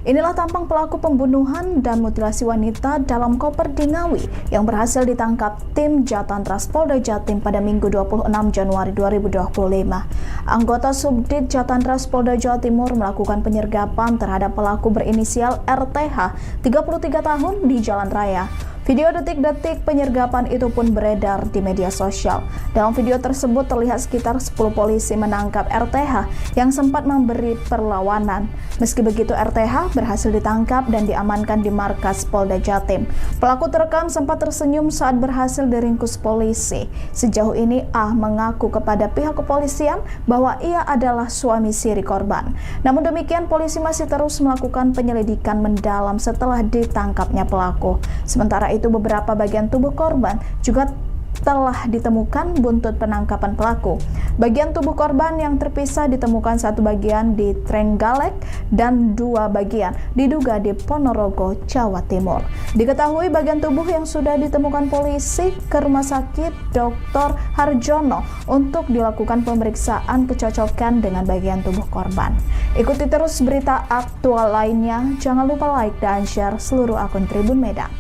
Inilah tampang pelaku pembunuhan dan mutilasi wanita dalam koper di Ngawi yang berhasil ditangkap tim Jatantras Polda Jatim pada Minggu 26 Januari 2025. Anggota Subdit Jatantras Polda Jawa Timur melakukan penyergapan terhadap pelaku berinisial RTH, 33 tahun di Jalan Raya. Video detik-detik penyergapan itu pun beredar di media sosial. Dalam video tersebut terlihat sekitar 10 polisi menangkap RTH yang sempat memberi perlawanan. Meski begitu, RTH berhasil ditangkap dan diamankan di markas Polda Jatim. Pelaku terekam sempat tersenyum saat berhasil diringkus polisi. Sejauh ini A mengaku kepada pihak kepolisian bahwa ia adalah suami siri korban. Namun demikian, polisi masih terus melakukan penyelidikan mendalam setelah ditangkapnya pelaku. Sementara itu, beberapa bagian tubuh korban juga telah ditemukan buntut penangkapan pelaku. Bagian tubuh korban yang terpisah ditemukan satu bagian di Trenggalek dan 2 bagian diduga di Ponorogo, Jawa Timur. Diketahui bagian tubuh yang sudah ditemukan polisi ke Rumah Sakit Dr. Harjono untuk dilakukan pemeriksaan kecocokan dengan bagian tubuh korban. Ikuti terus berita aktual lainnya. Jangan lupa like dan share seluruh akun Tribun Medan.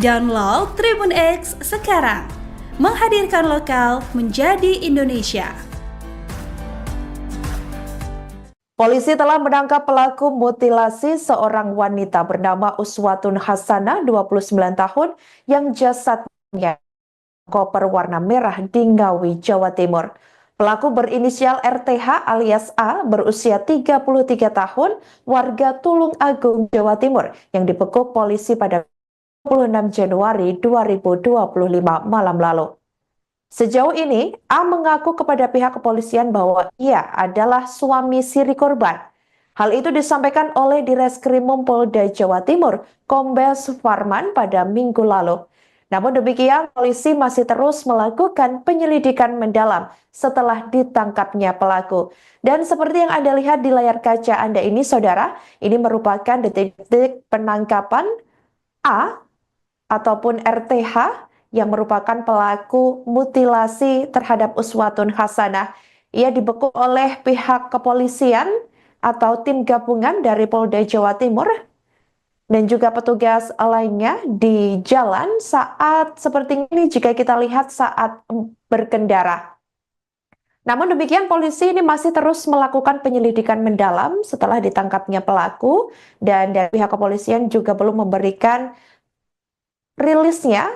Download Tribun X sekarang. Menghadirkan lokal menjadi Indonesia. Polisi telah menangkap pelaku mutilasi seorang wanita bernama Uswatun Hasanah, 29 tahun, yang jasadnya koper warna merah di Ngawi, Jawa Timur. Pelaku berinisial RTH alias A berusia 33 tahun, warga Tulung Agung, Jawa Timur, yang dibekuk polisi pada 26 Januari 2025 malam lalu. Sejauh ini, A mengaku kepada pihak kepolisian bahwa ia adalah suami siri korban. Hal itu disampaikan oleh Direskrimum Polda Jawa Timur, Kombes Farman pada Minggu lalu. Namun demikian, polisi masih terus melakukan penyelidikan mendalam setelah ditangkapnya pelaku. Dan seperti yang Anda lihat di layar kaca Anda ini, saudara, ini merupakan detik-detik penangkapan A ataupun RTH yang merupakan pelaku mutilasi terhadap Uswatun Hasanah. Ia dibekuk oleh pihak kepolisian atau tim gabungan dari Polda Jawa Timur dan juga petugas lainnya di jalan saat seperti ini jika kita lihat saat berkendara. Namun demikian polisi ini masih terus melakukan penyelidikan mendalam setelah ditangkapnya pelaku dan dari pihak kepolisian juga belum memberikan rilisnya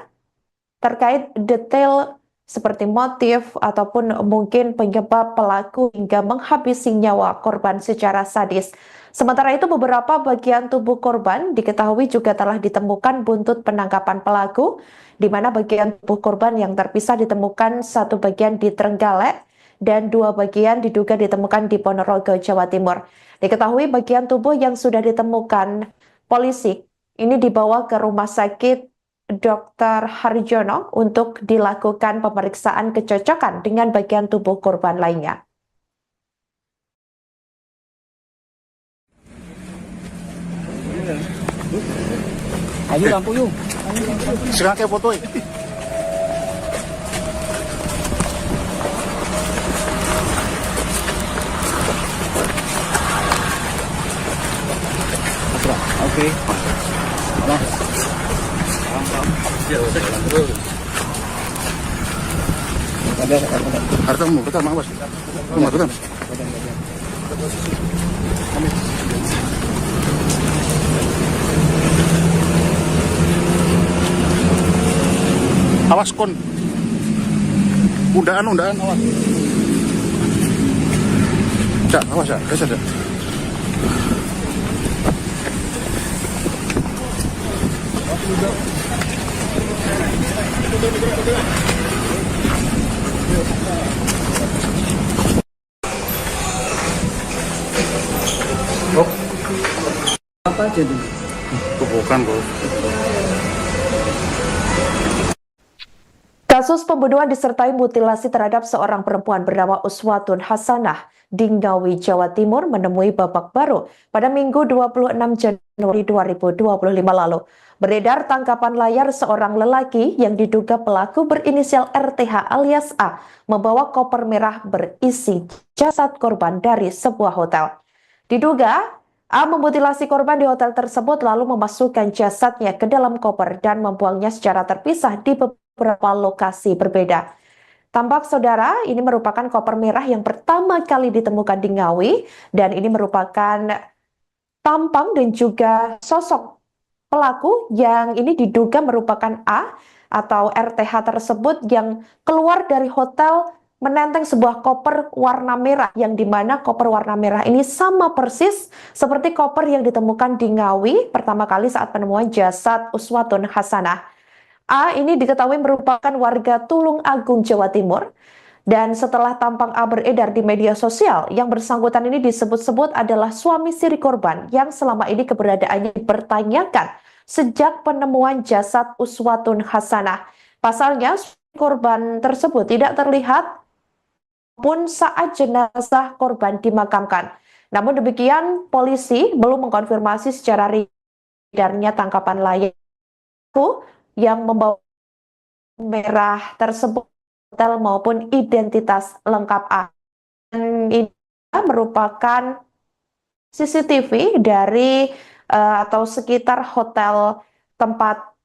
terkait detail seperti motif ataupun mungkin penyebab pelaku hingga menghabisi nyawa korban secara sadis. Sementara itu beberapa bagian tubuh korban diketahui juga telah ditemukan buntut penangkapan pelaku, di mana bagian tubuh korban yang terpisah ditemukan satu bagian di Trenggalek dan dua bagian diduga ditemukan di Ponorogo, Jawa Timur. Diketahui bagian tubuh yang sudah ditemukan polisi ini dibawa ke rumah sakit Dr. Harjono untuk dilakukan pemeriksaan kecocokan dengan bagian tubuh korban lainnya. Ayo lampu yuk. Sekarang kayak foto ya. Oke. Hartamu, betul, Mas. Rumah, betul. Awas kon. Undaan, awas. Cak, awas ya, guys ada. Apa aja tuh? Bukan, Bos. Kasus pembunuhan disertai mutilasi terhadap seorang perempuan bernama Uswatun Hasanah di Ngawi, Jawa Timur menemui babak baru pada Minggu 26 Januari 2025 lalu. Beredar tangkapan layar seorang lelaki yang diduga pelaku berinisial RTH alias A membawa koper merah berisi jasad korban dari sebuah hotel. Diduga A memutilasi korban di hotel tersebut lalu memasukkan jasadnya ke dalam koper dan membuangnya secara terpisah di beberapa lokasi berbeda. Tampak saudara, ini merupakan koper merah yang pertama kali ditemukan di Ngawi dan ini merupakan tampang dan juga sosok pelaku yang ini diduga merupakan A atau RTH tersebut yang keluar dari hotel menenteng sebuah koper warna merah yang dimana koper warna merah ini sama persis seperti koper yang ditemukan di Ngawi pertama kali saat penemuan jasad Uswatun Hasanah. A ini diketahui merupakan warga Tulung Agung, Jawa Timur. Dan setelah tampang A beredar di media sosial, yang bersangkutan ini disebut-sebut adalah suami siri korban yang selama ini keberadaannya dipertanyakan sejak penemuan jasad Uswatun Hasanah. Pasalnya, korban tersebut tidak terlihat pun saat jenazah korban dimakamkan. Namun demikian, polisi belum mengkonfirmasi secara edarnya tangkapan layar yang membawa merah tersebut hotel maupun identitas lengkap A. Dan ini merupakan CCTV dari atau sekitar hotel tempat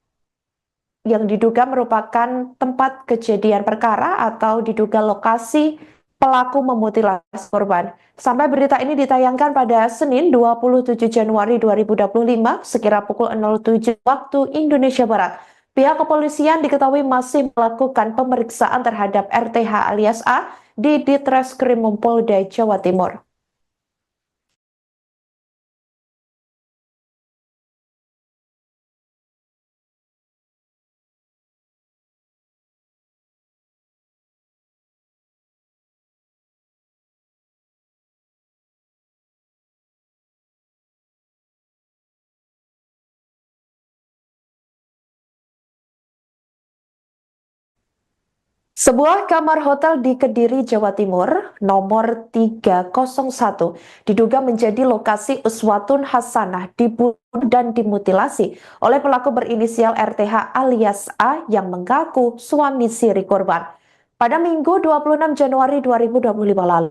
yang diduga merupakan tempat kejadian perkara atau diduga lokasi pelaku memutilasi korban. Sampai berita ini ditayangkan pada Senin 27 Januari 2025 sekira pukul 07 waktu Indonesia Barat. Pihak kepolisian diketahui masih melakukan pemeriksaan terhadap RTH alias A di Ditreskrim Polda Jawa Timur. Sebuah kamar hotel di Kediri, Jawa Timur, nomor 301, diduga menjadi lokasi uswatun hasanah dibunuh dan dimutilasi oleh pelaku berinisial RTH alias A yang mengaku suami siri korban. Pada Minggu 26 Januari 2025 lalu,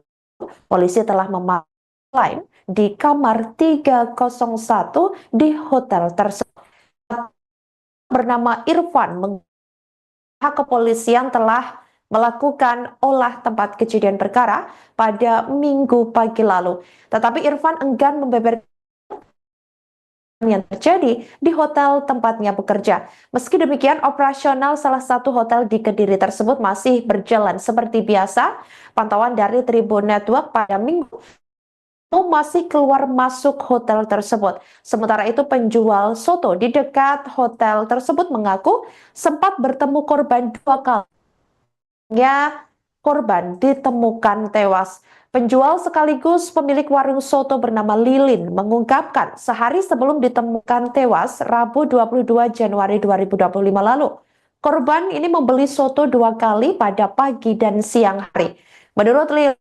polisi telah memaklum di kamar 301 di hotel tersebut. Bernama Irfan pihak kepolisian telah melakukan olah tempat kejadian perkara pada Minggu pagi lalu. Tetapi Irfan enggan membeberkan yang terjadi di hotel tempatnya bekerja. Meski demikian, operasional salah satu hotel di Kediri tersebut masih berjalan seperti biasa. Pantauan dari Tribun Network pada Minggu masih keluar masuk hotel tersebut. Sementara itu penjual soto di dekat hotel tersebut mengaku sempat bertemu korban 2 kali. Korban ditemukan tewas. Penjual sekaligus pemilik warung soto bernama Lilin mengungkapkan sehari sebelum ditemukan tewas Rabu 22 Januari 2025 lalu. Korban ini membeli soto 2 kali pada pagi dan siang hari. Menurut Lilin,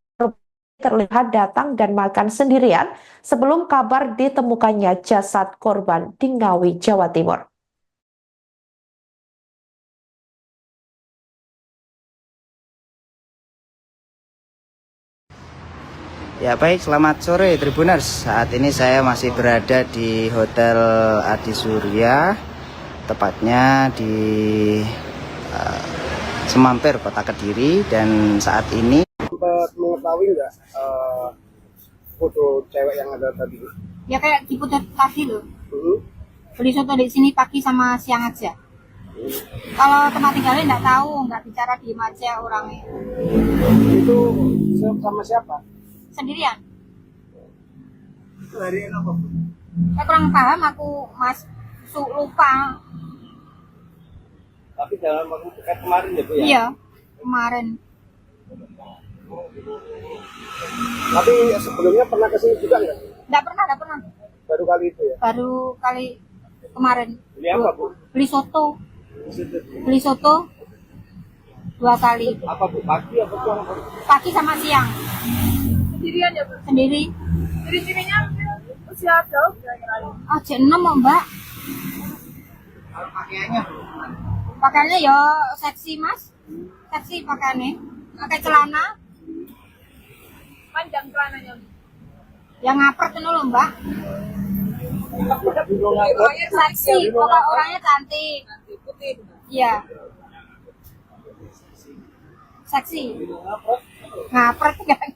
terlihat datang dan makan sendirian sebelum kabar ditemukannya jasad korban di Ngawi, Jawa Timur. Ya baik, selamat sore Tribuners. Saat ini saya masih berada di Hotel Adi Surya, tepatnya di Semampir, Kota Kediri. Dan saat ini sempat mengetahui nggak foto cewek yang ada tadi? Ya kayak di foto tadi loh. Beli soto di sini pagi sama siang aja. Kalau tempat tinggalnya nggak tahu, nggak bicara, diem aja orangnya. Itu sama siapa? Sendirian. Itu hari apa? Saya kurang paham, aku lupa. Tapi dalam waktu dekat kemarin ya Bu ya? Iya, kemarin. Tapi sebelumnya pernah kesini juga nggak? Nggak pernah. Baru kali itu ya? Baru kali kemarin. Beli apa Bu? Beli soto 2 kali. Apa Bu? Pagi apa siang? Pagi sama siang. Sendirian ya Bu? Sendiri. Ciri-cirinya usia jauh kira-kira? Ah, jam 6 Mbak. Pakaiannya Bu? Pakaiannya ya seksi Mas. Seksi pakaiannya. Pakai celana. Panjang celananya. Yang ngapret itu loh Mbak. Seksi, pokoknya orangnya cantik. Putih. Iya. Seksi. Ngapret kan.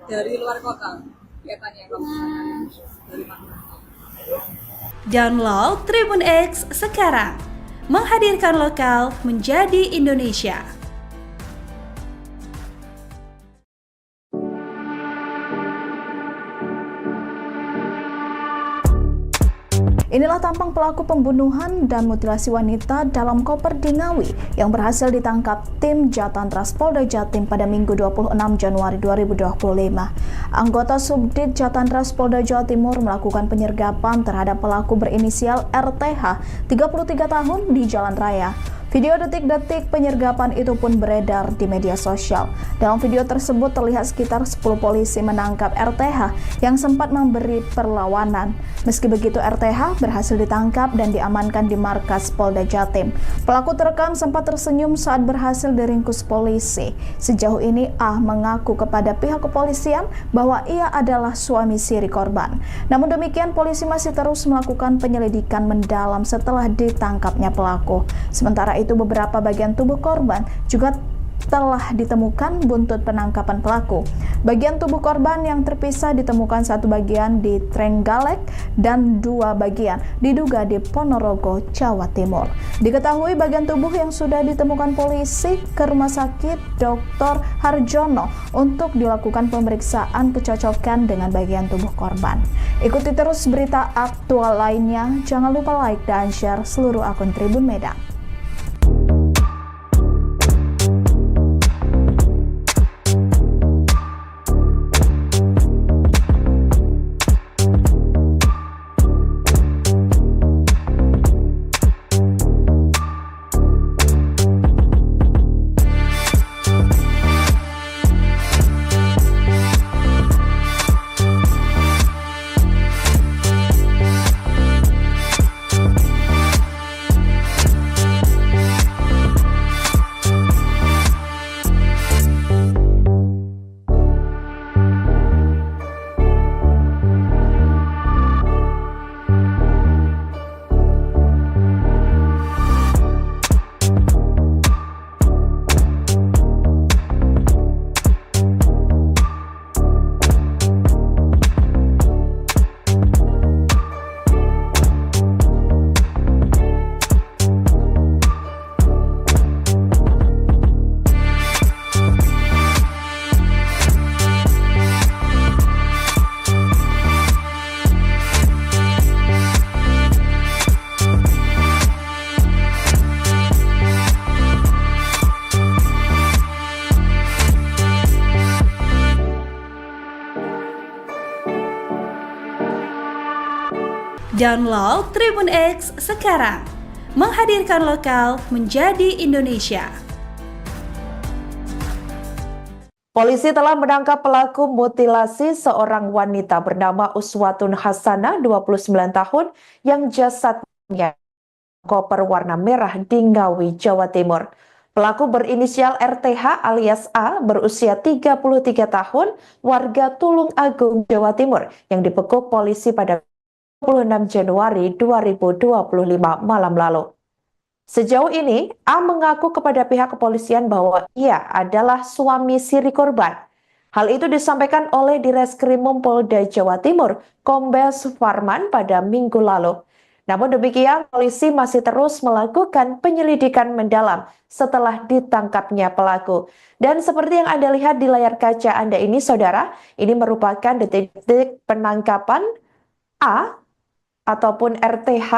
Dari luar kota kelihatannya dari mana? Download Tribun X sekarang. Menghadirkan lokal menjadi Indonesia. Inilah tampang pelaku pembunuhan dan mutilasi wanita dalam koper di Ngawi yang berhasil ditangkap tim Jatantras Polda Jatim pada Minggu 26 Januari 2025. Anggota Subdit Jatantras Polda Jawa Timur melakukan penyergapan terhadap pelaku berinisial RTH, 33 tahun di Jalan Raya. Video detik-detik penyergapan itu pun beredar di media sosial. Dalam video tersebut terlihat sekitar 10 polisi menangkap RTH yang sempat memberi perlawanan. Meski begitu, RTH berhasil ditangkap dan diamankan di markas Polda Jatim. Pelaku terekam sempat tersenyum saat berhasil diringkus polisi. Sejauh ini A mengaku kepada pihak kepolisian bahwa ia adalah suami siri korban. Namun demikian, polisi masih terus melakukan penyelidikan mendalam setelah ditangkapnya pelaku. Sementara itu, beberapa bagian tubuh korban juga telah ditemukan buntut penangkapan pelaku. Bagian tubuh korban yang terpisah ditemukan satu bagian di Trenggalek dan 2 bagian diduga di Ponorogo, Jawa Timur. Diketahui bagian tubuh yang sudah ditemukan polisi ke Rumah Sakit Dr. Harjono untuk dilakukan pemeriksaan kecocokan dengan bagian tubuh korban. Ikuti terus berita aktual lainnya. Jangan lupa like dan share seluruh akun Tribun Medan. Download Tribun X sekarang, menghadirkan lokal menjadi Indonesia. Polisi telah menangkap pelaku mutilasi seorang wanita bernama Uswatun Hasanah, 29 tahun, yang jasadnya koper warna merah di Ngawi, Jawa Timur. Pelaku berinisial RTH alias A, berusia 33 tahun, warga Tulung Agung, Jawa Timur, yang dibekuk polisi pada 26 Januari 2025 malam lalu. Sejauh ini, A mengaku kepada pihak kepolisian bahwa ia adalah suami siri korban. Hal itu disampaikan oleh Direskrimum Polda Jawa Timur, Kombes Farman, pada Minggu lalu. Namun demikian, polisi masih terus melakukan penyelidikan mendalam setelah ditangkapnya pelaku. Dan seperti yang Anda lihat di layar kaca Anda ini, saudara, ini merupakan detik-detik penangkapan A ataupun RTH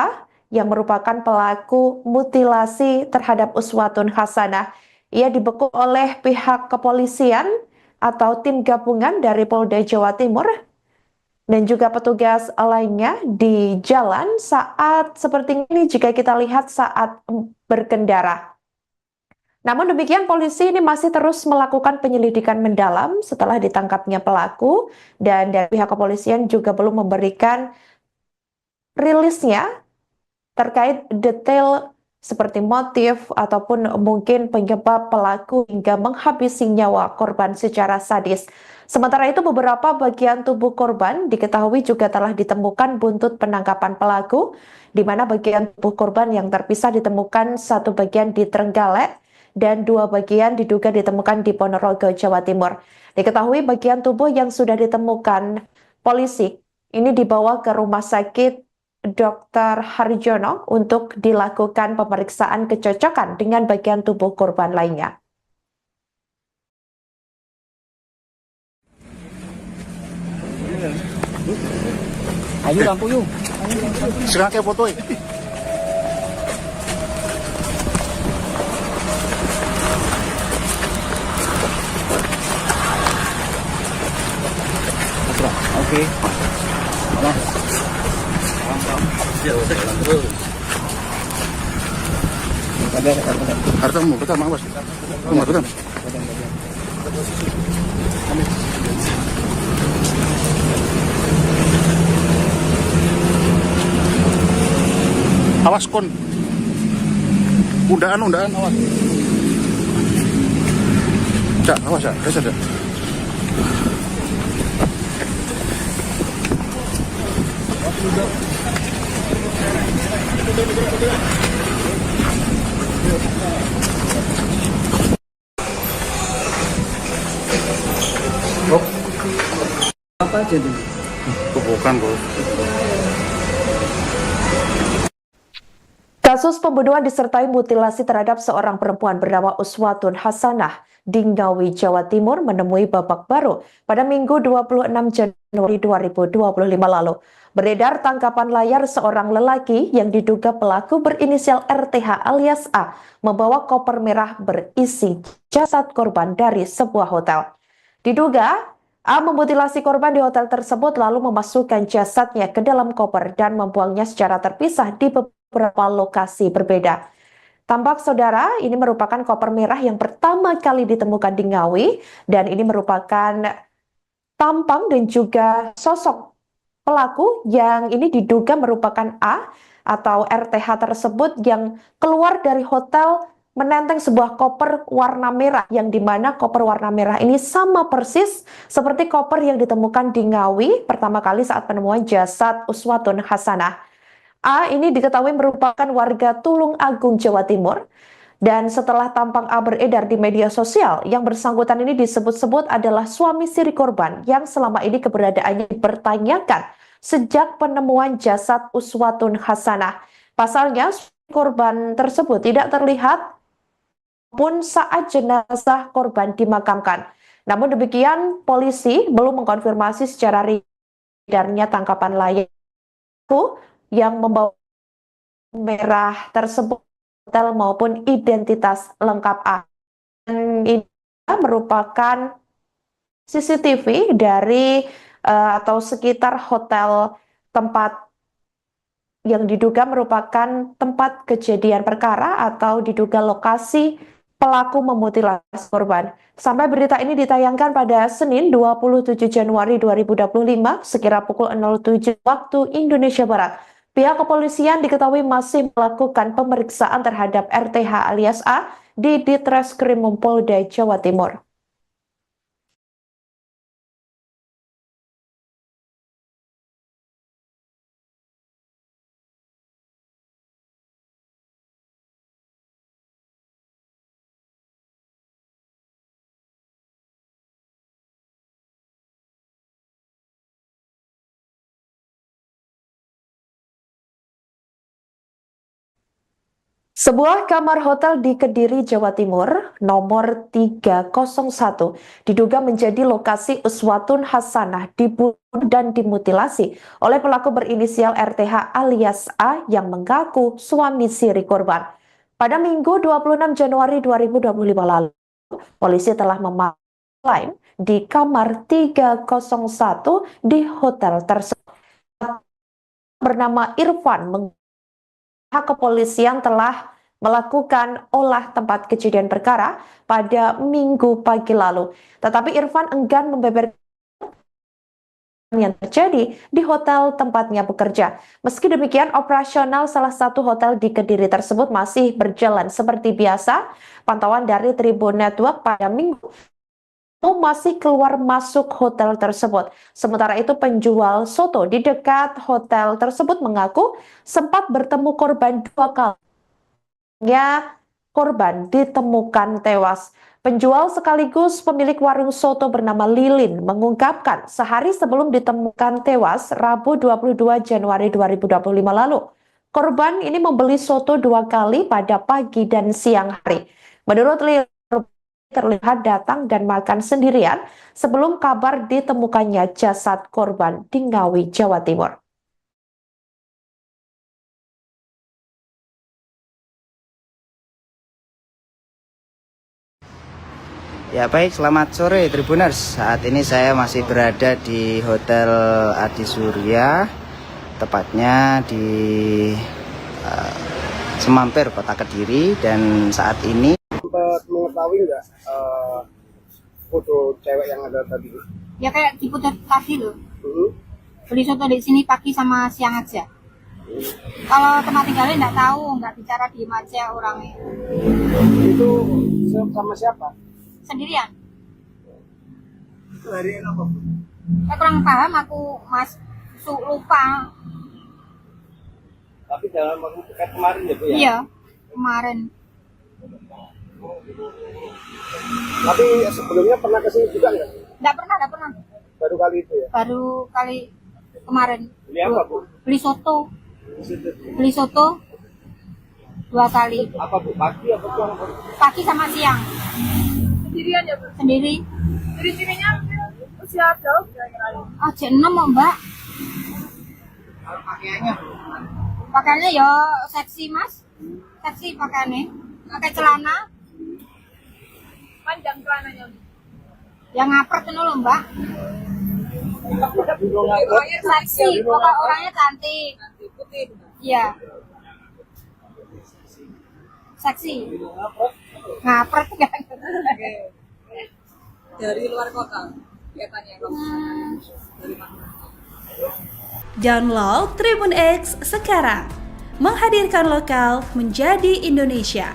yang merupakan pelaku mutilasi terhadap Uswatun Hasanah. Ia dibekuk oleh pihak kepolisian atau tim gabungan dari Polda Jawa Timur dan juga petugas lainnya di jalan saat seperti ini jika kita lihat saat berkendara. Namun demikian, polisi ini masih terus melakukan penyelidikan mendalam setelah ditangkapnya pelaku, dan dari pihak kepolisian juga belum memberikan rilisnya terkait detail seperti motif ataupun mungkin penyebab pelaku hingga menghabisi nyawa korban secara sadis. Sementara itu, beberapa bagian tubuh korban diketahui juga telah ditemukan buntut penangkapan pelaku, di mana bagian tubuh korban yang terpisah ditemukan satu bagian di Trenggalek dan dua bagian diduga ditemukan di Ponorogo, Jawa Timur. Diketahui bagian tubuh yang sudah ditemukan polisi ini dibawa ke rumah sakit Dr. Harjono untuk dilakukan pemeriksaan kecocokan dengan bagian tubuh korban lainnya. Ayo lampu yuk. Sekarang kayak foto ya. Oke. Nah. Hartamu, betul, Mas. Betul. Awas kon. Undaan awas. Cak, awas ya, ada. Apa aja tuh? Bukan, Bos. Kasus pembunuhan disertai mutilasi terhadap seorang perempuan bernama Uswatun Hasanah di Ngawi, Jawa Timur menemui babak baru pada Minggu 26 Januari 2025 lalu. Beredar tangkapan layar seorang lelaki yang diduga pelaku berinisial RTH alias A membawa koper merah berisi jasad korban dari sebuah hotel. Diduga A memutilasi korban di hotel tersebut lalu memasukkan jasadnya ke dalam koper dan membuangnya secara terpisah di beberapa lokasi berbeda. Tampak saudara, ini merupakan koper merah yang pertama kali ditemukan di Ngawi, dan ini merupakan tampang dan juga sosok pelaku yang ini diduga merupakan A atau RTH tersebut yang keluar dari hotel menenteng sebuah koper warna merah, yang dimana koper warna merah ini sama persis seperti koper yang ditemukan di Ngawi pertama kali saat penemuan jasad Uswatun Hasanah. A ini diketahui merupakan warga Tulung Agung, Jawa Timur, dan setelah tampang A beredar di media sosial, yang bersangkutan ini disebut-sebut adalah suami siri korban yang selama ini keberadaannya dipertanyakan sejak penemuan jasad Uswatun Hasanah. Pasalnya, korban tersebut tidak terlihat pun saat jenazah korban dimakamkan. Namun demikian, polisi belum mengkonfirmasi secara edarnya tangkapan layar yang membawa merah tersebut hotel maupun identitas lengkap A. Dan ini merupakan CCTV dari atau sekitar hotel tempat yang diduga merupakan tempat kejadian perkara atau diduga lokasi pelaku memutilasi korban. Sampai berita ini ditayangkan pada Senin 27 Januari 2025 sekira pukul 07 waktu Indonesia Barat. Pihak kepolisian diketahui masih melakukan pemeriksaan terhadap RTH alias A di Ditreskrim Polda Jawa Timur. Sebuah kamar hotel di Kediri, Jawa Timur, nomor 301, diduga menjadi lokasi Uswatun Hasanah dibunuh dan dimutilasi oleh pelaku berinisial RTH alias A yang mengaku suami siri korban. Pada Minggu 26 Januari 2025 lalu, polisi telah memaklum di kamar 301 di hotel tersebut. Bernama Irfan pihak kepolisian telah melakukan olah tempat kejadian perkara pada Minggu pagi lalu. Tetapi Irfan enggan membeberkan yang terjadi di hotel tempatnya bekerja. Meski demikian, operasional salah satu hotel di Kediri tersebut masih berjalan seperti biasa. Pantauan dari Tribun Network pada Minggu masih keluar masuk hotel tersebut. Sementara itu penjual soto di dekat hotel tersebut mengaku sempat bertemu korban 2 kali. Korban ditemukan tewas. Penjual sekaligus pemilik warung soto bernama Lilin mengungkapkan sehari sebelum ditemukan tewas Rabu 22 Januari 2025 lalu. Korban ini membeli soto 2 kali pada pagi dan siang hari. Menurut Lilin, terlihat datang dan makan sendirian sebelum kabar ditemukannya jasad korban di Ngawi, Jawa Timur. Ya baik, selamat sore Tribuners. Saat ini saya masih berada di Hotel Adi Surya, tepatnya di Semampir, Kota Kediri, dan saat ini Sempat mengetahui nggak foto cewek yang ada tadi? Ya kayak di putar tadi loh. Beli soto di sini pagi sama siang aja. Kalau tempat tinggalnya nggak tahu, nggak bicara, diem aja orangnya. Itu sama siapa? Sendirian. Itu hari ini apa? Saya kurang paham, aku lupa. Tapi dalam waktu dekat kemarin ya Bu ya? Iya, kemarin. Tapi sebelumnya pernah kesini juga nggak? Nggak pernah. Baru kali itu ya? Baru kali kemarin. Beli apa Bu? Beli soto 2 kali. Apa Bu? Pagi apa siang? Pagi sama siang. Sendirian ya, Bu? Sendiri. Dari sininya usia jauh kira-kira. Jam 6 Mbak. Pakaiannya Bu? Pakaiannya ya seksi Mas. Seksi pakaiannya. Pakai celana. Panjang celananya. Yang ngapret itu loh Mbak. Seksi, pokoknya orangnya cantik. Putih. Iya. Seksi. Ngapret kan. Dari luar kota. Kelihatannya kamu. Dari mana? Download Tribun X sekarang. Menghadirkan lokal menjadi Indonesia.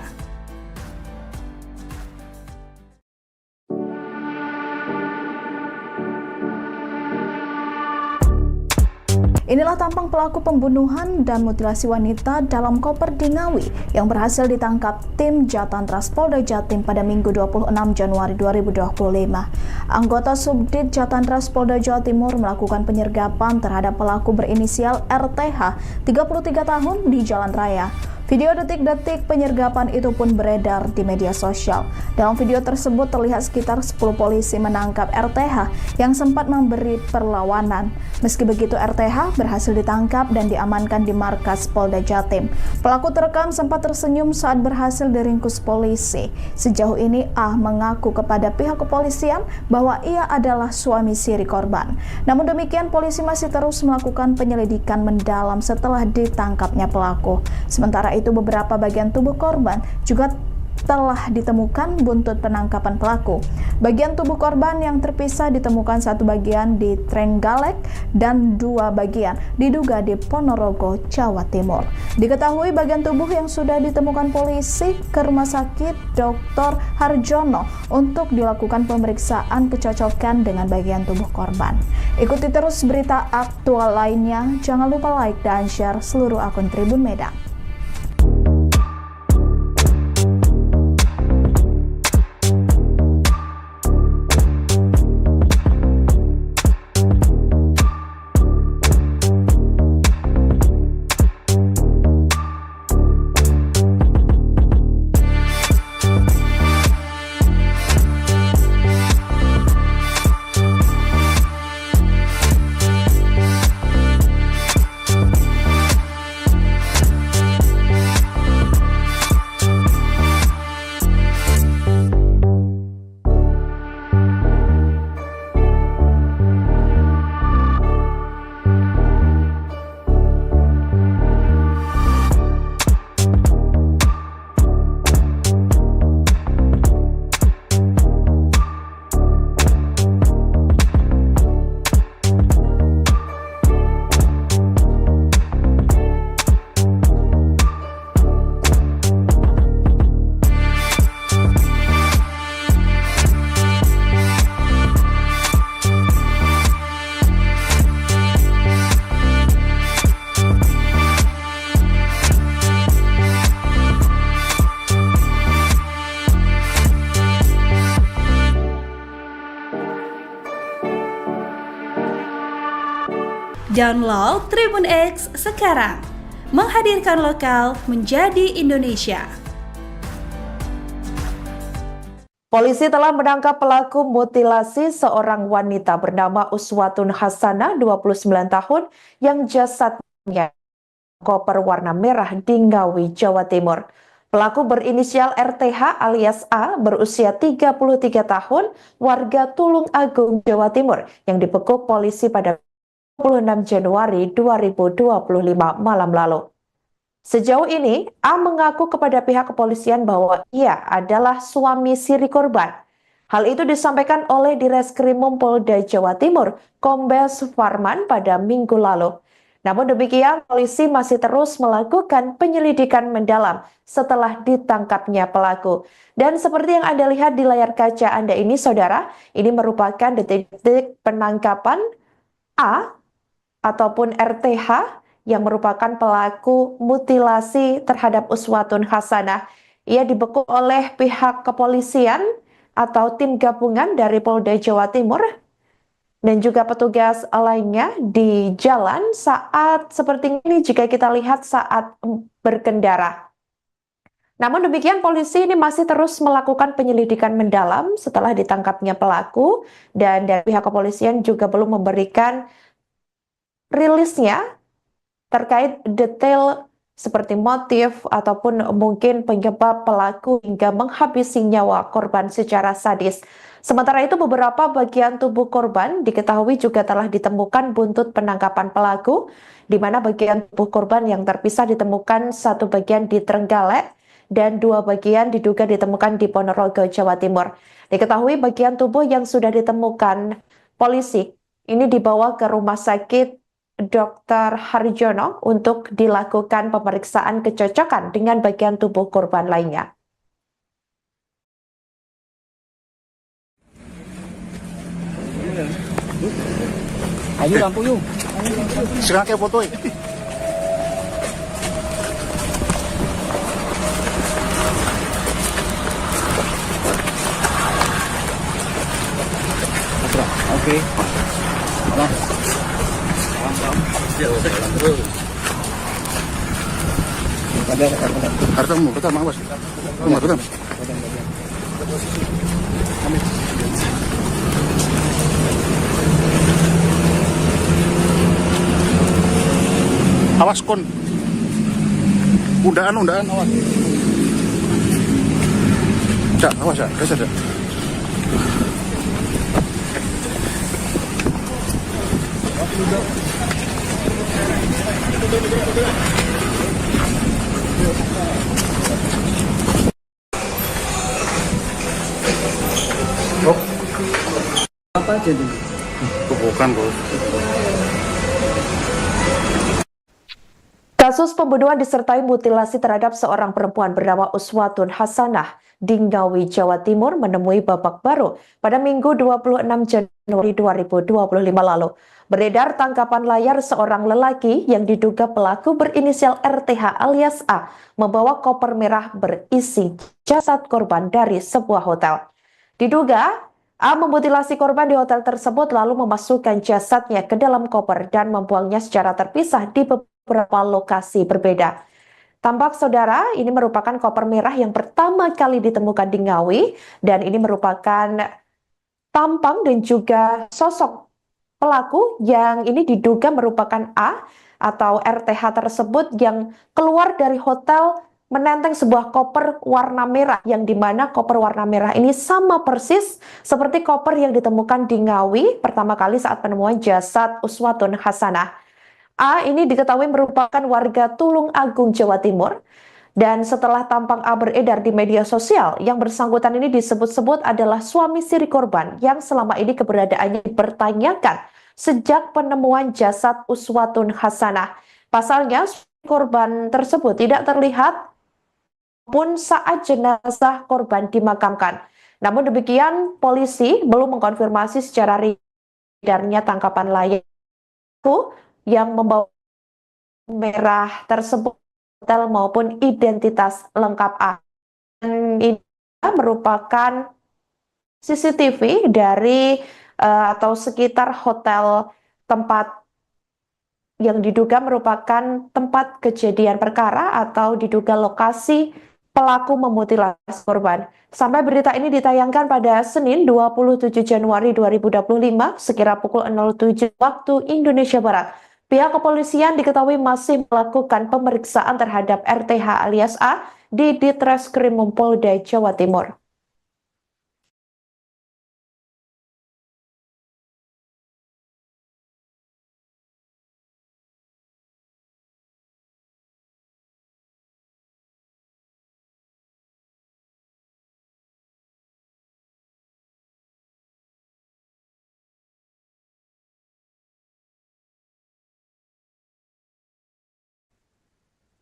Inilah tampang pelaku pembunuhan dan mutilasi wanita dalam koper di Ngawi yang berhasil ditangkap tim Jatantras Polda Jatim pada Minggu 26 Januari 2025. Anggota Subdit Jatantras Polda Jawa Timur melakukan penyergapan terhadap pelaku berinisial RTH, 33 tahun, di jalan raya. Video detik-detik penyergapan itu pun beredar di media sosial. Dalam video tersebut terlihat sekitar 10 polisi menangkap RTH yang sempat memberi perlawanan. Meski begitu, RTH berhasil ditangkap dan diamankan di markas Polda Jatim. Pelaku terekam sempat tersenyum saat berhasil diringkus polisi. Sejauh ini A mengaku kepada pihak kepolisian bahwa ia adalah suami siri korban. Namun demikian, polisi masih terus melakukan penyelidikan mendalam setelah ditangkapnya pelaku. Sementara itu, beberapa bagian tubuh korban juga telah ditemukan buntut penangkapan pelaku. Bagian tubuh korban yang terpisah ditemukan satu bagian di Trenggalek dan dua bagian diduga di Ponorogo, Jawa Timur. Diketahui bagian tubuh yang sudah ditemukan polisi ke Rumah Sakit Dr. Harjono untuk dilakukan pemeriksaan kecocokan dengan bagian tubuh korban. Ikuti terus berita aktual lainnya. Jangan lupa like dan share seluruh akun Tribun Medan. Download Tribun X sekarang, menghadirkan lokal menjadi Indonesia. Polisi telah menangkap pelaku mutilasi seorang wanita bernama Uswatun Hasanah, 29 tahun, yang jasadnya koper warna merah di Ngawi, Jawa Timur. Pelaku berinisial RTH alias A berusia 33 tahun, warga Tulung Agung, Jawa Timur, yang dibekuk polisi pada 26 Januari 2025 malam lalu. Sejauh ini, A mengaku kepada pihak kepolisian bahwa ia adalah suami siri korban. Hal itu disampaikan oleh Direskrimum Polda Jawa Timur, Kombes Farman, pada Minggu lalu. Namun demikian, polisi masih terus melakukan penyelidikan mendalam setelah ditangkapnya pelaku. Dan seperti yang Anda lihat di layar kaca Anda ini, saudara, ini merupakan detik-detik penangkapan A ataupun RTH yang merupakan pelaku mutilasi terhadap Uswatun Hasanah. Ia dibekuk oleh pihak kepolisian atau tim gabungan dari Polda Jawa Timur dan juga petugas lainnya di jalan saat seperti ini jika kita lihat saat berkendara. Namun demikian, polisi ini masih terus melakukan penyelidikan mendalam setelah ditangkapnya pelaku, dan dari pihak kepolisian juga belum memberikan rilisnya terkait detail seperti motif ataupun mungkin penyebab pelaku hingga menghabisi nyawa korban secara sadis. Sementara itu, beberapa bagian tubuh korban diketahui juga telah ditemukan buntut penangkapan pelaku, di mana bagian tubuh korban yang terpisah ditemukan satu bagian di Trenggalek dan dua bagian diduga ditemukan di Ponorogo, Jawa Timur. Diketahui bagian tubuh yang sudah ditemukan polisi ini dibawa ke Rumah Sakit Dr. Harjono untuk dilakukan pemeriksaan kecocokan dengan bagian tubuh korban lainnya. Ayo lampu yuk. Sekarang kayak foto ya. Oke. Nah. Hartamu, betul, Bos. Betul. Awas kon. Undaan awas. Cak, awas ya, geser ya. Apa aja tuh? Bukan, Bos. Kasus pembunuhan disertai mutilasi terhadap seorang perempuan bernama Uswatun Hasanah di Ngawi, Jawa Timur menemui babak baru pada Minggu 26 Januari 2025 lalu. Beredar tangkapan layar seorang lelaki yang diduga pelaku berinisial RTH alias A membawa koper merah berisi jasad korban dari sebuah hotel. Diduga A memutilasi korban di hotel tersebut lalu memasukkan jasadnya ke dalam koper dan membuangnya secara terpisah di beberapa lokasi berbeda. Tampak saudara, ini merupakan koper merah yang pertama kali ditemukan di Ngawi dan ini merupakan tampang dan juga sosok pelaku yang ini diduga merupakan A atau RTH tersebut yang keluar dari hotel menenteng sebuah koper warna merah yang dimana koper warna merah ini sama persis seperti koper yang ditemukan di Ngawi pertama kali saat penemuan jasad Uswatun Hasanah. A ini diketahui merupakan warga Tulung Agung, Jawa Timur. Dan setelah tampang A beredar di media sosial, yang bersangkutan ini disebut-sebut adalah suami siri korban yang selama ini keberadaannya dipertanyakan sejak penemuan jasad Uswatun Hasanah. Pasalnya, korban tersebut tidak terlihat pun saat jenazah korban dimakamkan. Namun demikian, polisi belum mengkonfirmasi secara edarnya tangkapan layar yang membawa merah tersebut hotel maupun identitas lengkap A. Dan ini merupakan CCTV dari atau sekitar hotel tempat yang diduga merupakan tempat kejadian perkara atau diduga lokasi pelaku memutilasi korban. Sampai berita ini ditayangkan pada Senin 27 Januari 2025 sekira pukul 07 waktu Indonesia Barat. Pihak kepolisian diketahui masih melakukan pemeriksaan terhadap RTH alias A di Ditreskrim Polda Jawa Timur.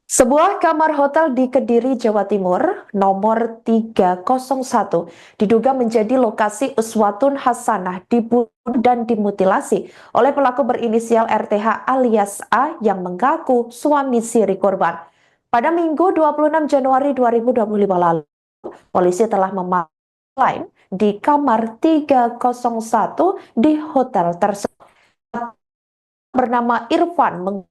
Sebuah kamar hotel di Kediri, Jawa Timur, nomor 301, diduga menjadi lokasi Uswatun Hasanah dibunuh dan dimutilasi oleh pelaku berinisial RTH alias A yang mengaku suami siri korban. Pada Minggu 26 Januari 2025 lalu, polisi telah memanggil di kamar 301 di hotel tersebut. Bernama Irfan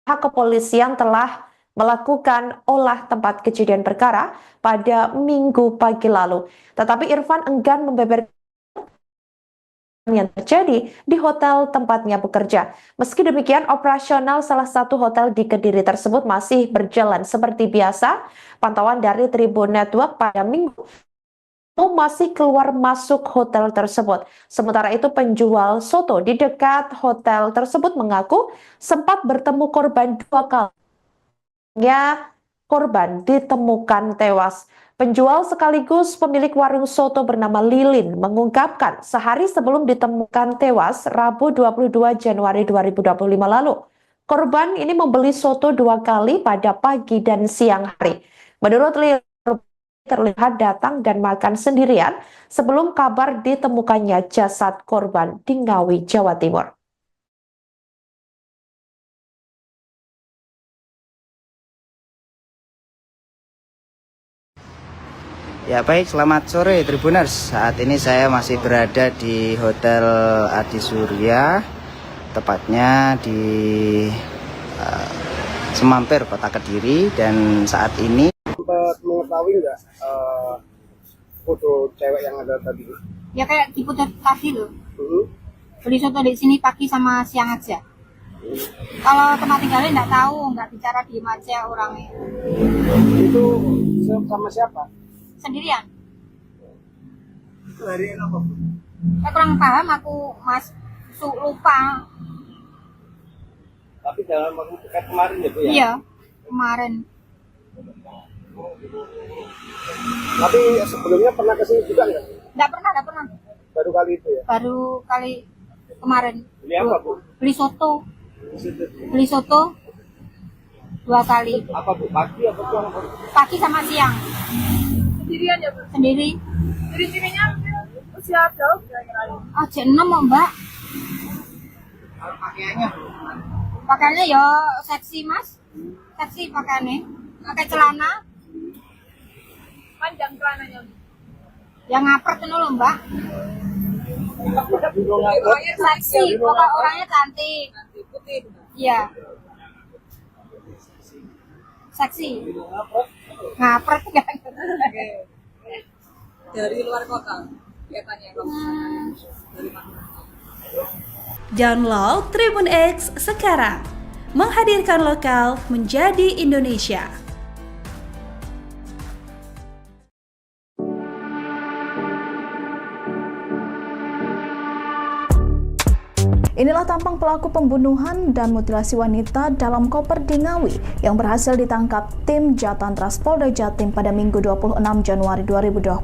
kepolisian telah melakukan olah tempat kejadian perkara pada Minggu pagi lalu. Tetapi Irfan enggan membeberkan yang terjadi di hotel tempatnya bekerja. Meski demikian, operasional salah satu hotel di Kediri tersebut masih berjalan seperti biasa. Pantauan dari Tribun Network pada Minggu masih keluar masuk hotel tersebut. Sementara itu penjual soto di dekat hotel tersebut mengaku sempat bertemu korban 2 kali. Korban ditemukan tewas. Penjual sekaligus pemilik warung soto bernama Lilin mengungkapkan sehari sebelum ditemukan tewas Rabu 22 Januari 2025 lalu. Korban ini membeli soto 2 kali pada pagi dan siang hari. Menurut Lilin, terlihat datang dan makan sendirian sebelum kabar ditemukannya jasad korban di Ngawi, Jawa Timur. Ya baik, selamat sore Tribuners. Saat ini saya masih berada di Hotel Adi Surya, tepatnya di Semampir Kota Kediri, dan saat ini Sempat mengetahui nggak foto cewek yang ada tadi? Ya kayak di foto tadi loh. Beli soto di sini pagi sama siang aja. Kalau tempat tinggalnya nggak tahu, nggak bicara, diem aja orangnya. Itu sama siapa? Sendirian. Itu hari apa, Bu? Saya kurang paham aku, Mas. Lupa. Tapi dalam waktu dekat kemarin ya, Bu ya? Iya, kemarin. Tapi sebelumnya pernah kesini juga nggak? Nggak pernah. Baru kali itu ya? Baru kali kemarin. Beli apa, Bu? Beli soto. Di situ. Beli soto 2 kali. Apa, Bu? Pagi atau siang? Pagi sama siang. Sendirian ya, Bu? Sendiri. Dari sininya usia jauh kira-kira. Jam 6 loh, Mbak. Pakaiannya ya seksi, Mas. Seksi pakaiannya. Pakai celana. Panjang celananya. Yang ngapret itu loh, Mbak. Seksi, pokok orangnya cantik. Putih. Iya. Seksi. Ngapret kan. Dari luar kota. Kelihatannya kalau dari mana? Download Tribun X sekarang, menghadirkan lokal menjadi Indonesia. Inilah tampang pelaku pembunuhan dan mutilasi wanita dalam koper di Ngawi yang berhasil ditangkap tim Jatantras Polda Jatim pada Minggu 26 Januari 2025.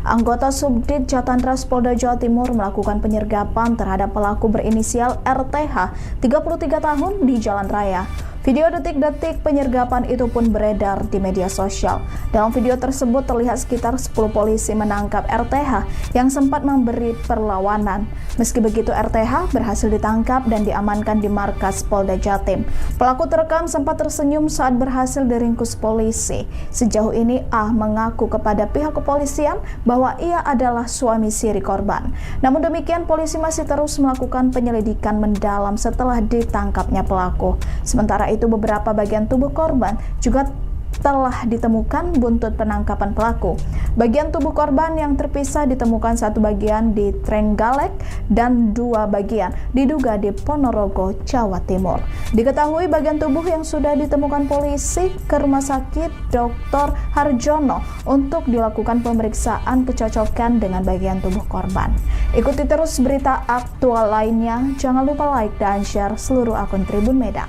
Anggota Subdit Jatantras Polda Jawa Timur melakukan penyergapan terhadap pelaku berinisial RTH, 33 tahun di jalan raya. Video detik-detik penyergapan itu pun beredar di media sosial. Dalam video tersebut terlihat sekitar 10 polisi menangkap RTH yang sempat memberi perlawanan. Meski begitu, RTH berhasil ditangkap dan diamankan di markas Polda Jatim. Pelaku terekam sempat tersenyum saat berhasil diringkus polisi. Sejauh ini A mengaku kepada pihak kepolisian bahwa ia adalah suami siri korban. Namun demikian, polisi masih terus melakukan penyelidikan mendalam setelah ditangkapnya pelaku. Sementara itu, beberapa bagian tubuh korban juga telah ditemukan buntut penangkapan pelaku. Bagian tubuh korban yang terpisah ditemukan satu bagian di Trenggalek dan 2 bagian diduga di Ponorogo, Jawa Timur. Diketahui bagian tubuh yang sudah ditemukan polisi ke Rumah Sakit Dr. Harjono untuk dilakukan pemeriksaan kecocokan dengan bagian tubuh korban. Ikuti terus berita aktual lainnya. Jangan lupa like dan share seluruh akun Tribun Medan.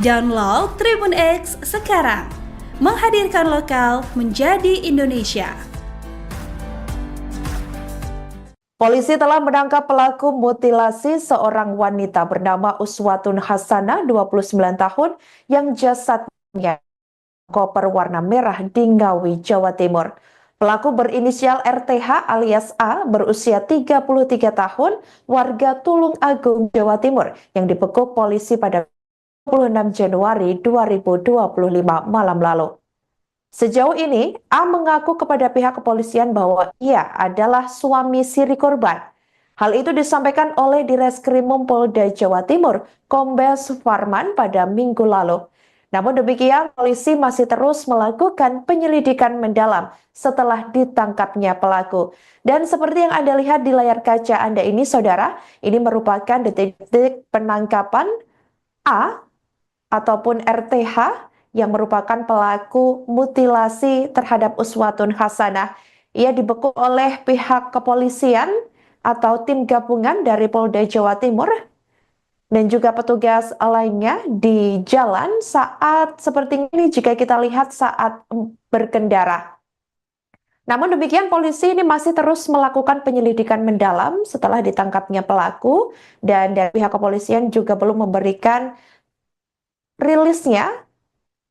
Download Tribun X sekarang, menghadirkan lokal menjadi Indonesia. Polisi telah menangkap pelaku mutilasi seorang wanita bernama Uswatun Hasanah, 29 tahun, yang jasadnya koper warna merah di Ngawi, Jawa Timur. Pelaku berinisial RTH alias A berusia 33 tahun, warga Tulung Agung, Jawa Timur, yang dibekuk polisi pada 26 Januari 2025 malam lalu. Sejauh ini, A mengaku kepada pihak kepolisian bahwa ia adalah suami siri korban. Hal itu disampaikan oleh Direskrimum Polda Jawa Timur, Kombes Farman pada Minggu lalu. Namun demikian, polisi masih terus melakukan penyelidikan mendalam setelah ditangkapnya pelaku. Dan seperti yang Anda lihat di layar kaca Anda ini, saudara, ini merupakan detik-detik penangkapan A ataupun RTH yang merupakan pelaku mutilasi terhadap Uswatun Hasanah. Ia dibekuk oleh pihak kepolisian atau tim gabungan dari Polda Jawa Timur dan juga petugas lainnya di jalan saat seperti ini jika kita lihat saat berkendara. Namun demikian polisi ini masih terus melakukan penyelidikan mendalam setelah ditangkapnya pelaku dan dari pihak kepolisian juga belum memberikan rilisnya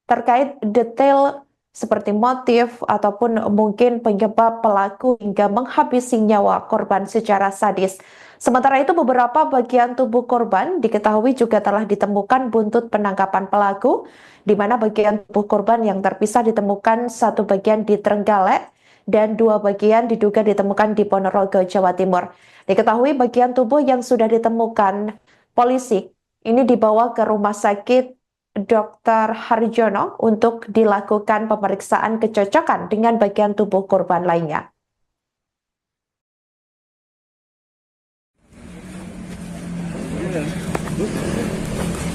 terkait detail seperti motif ataupun mungkin penyebab pelaku hingga menghabisi nyawa korban secara sadis. Sementara itu beberapa bagian tubuh korban diketahui juga telah ditemukan buntut penangkapan pelaku, di mana bagian tubuh korban yang terpisah ditemukan satu bagian di Trenggalek dan dua bagian diduga ditemukan di Ponorogo, Jawa Timur. Diketahui bagian tubuh yang sudah ditemukan polisi ini dibawa ke rumah sakit Dr. Harjono untuk dilakukan pemeriksaan kecocokan dengan bagian tubuh korban lainnya.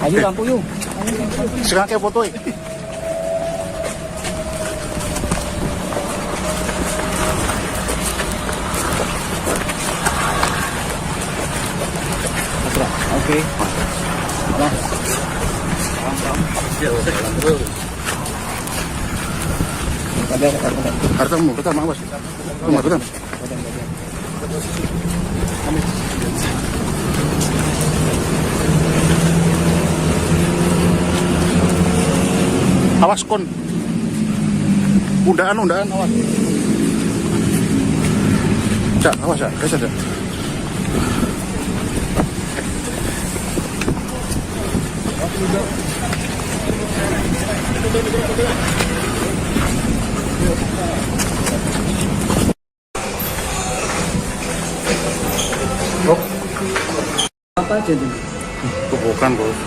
Ayo lampu yuk. Sekarang kayak foto ya. Oke. Nah. Hartamu, betul, Mas. Betul. Awas kon. Undaan awas. Cak, awas ya, guys ada. Apa aja tuh? Bukan, Bos.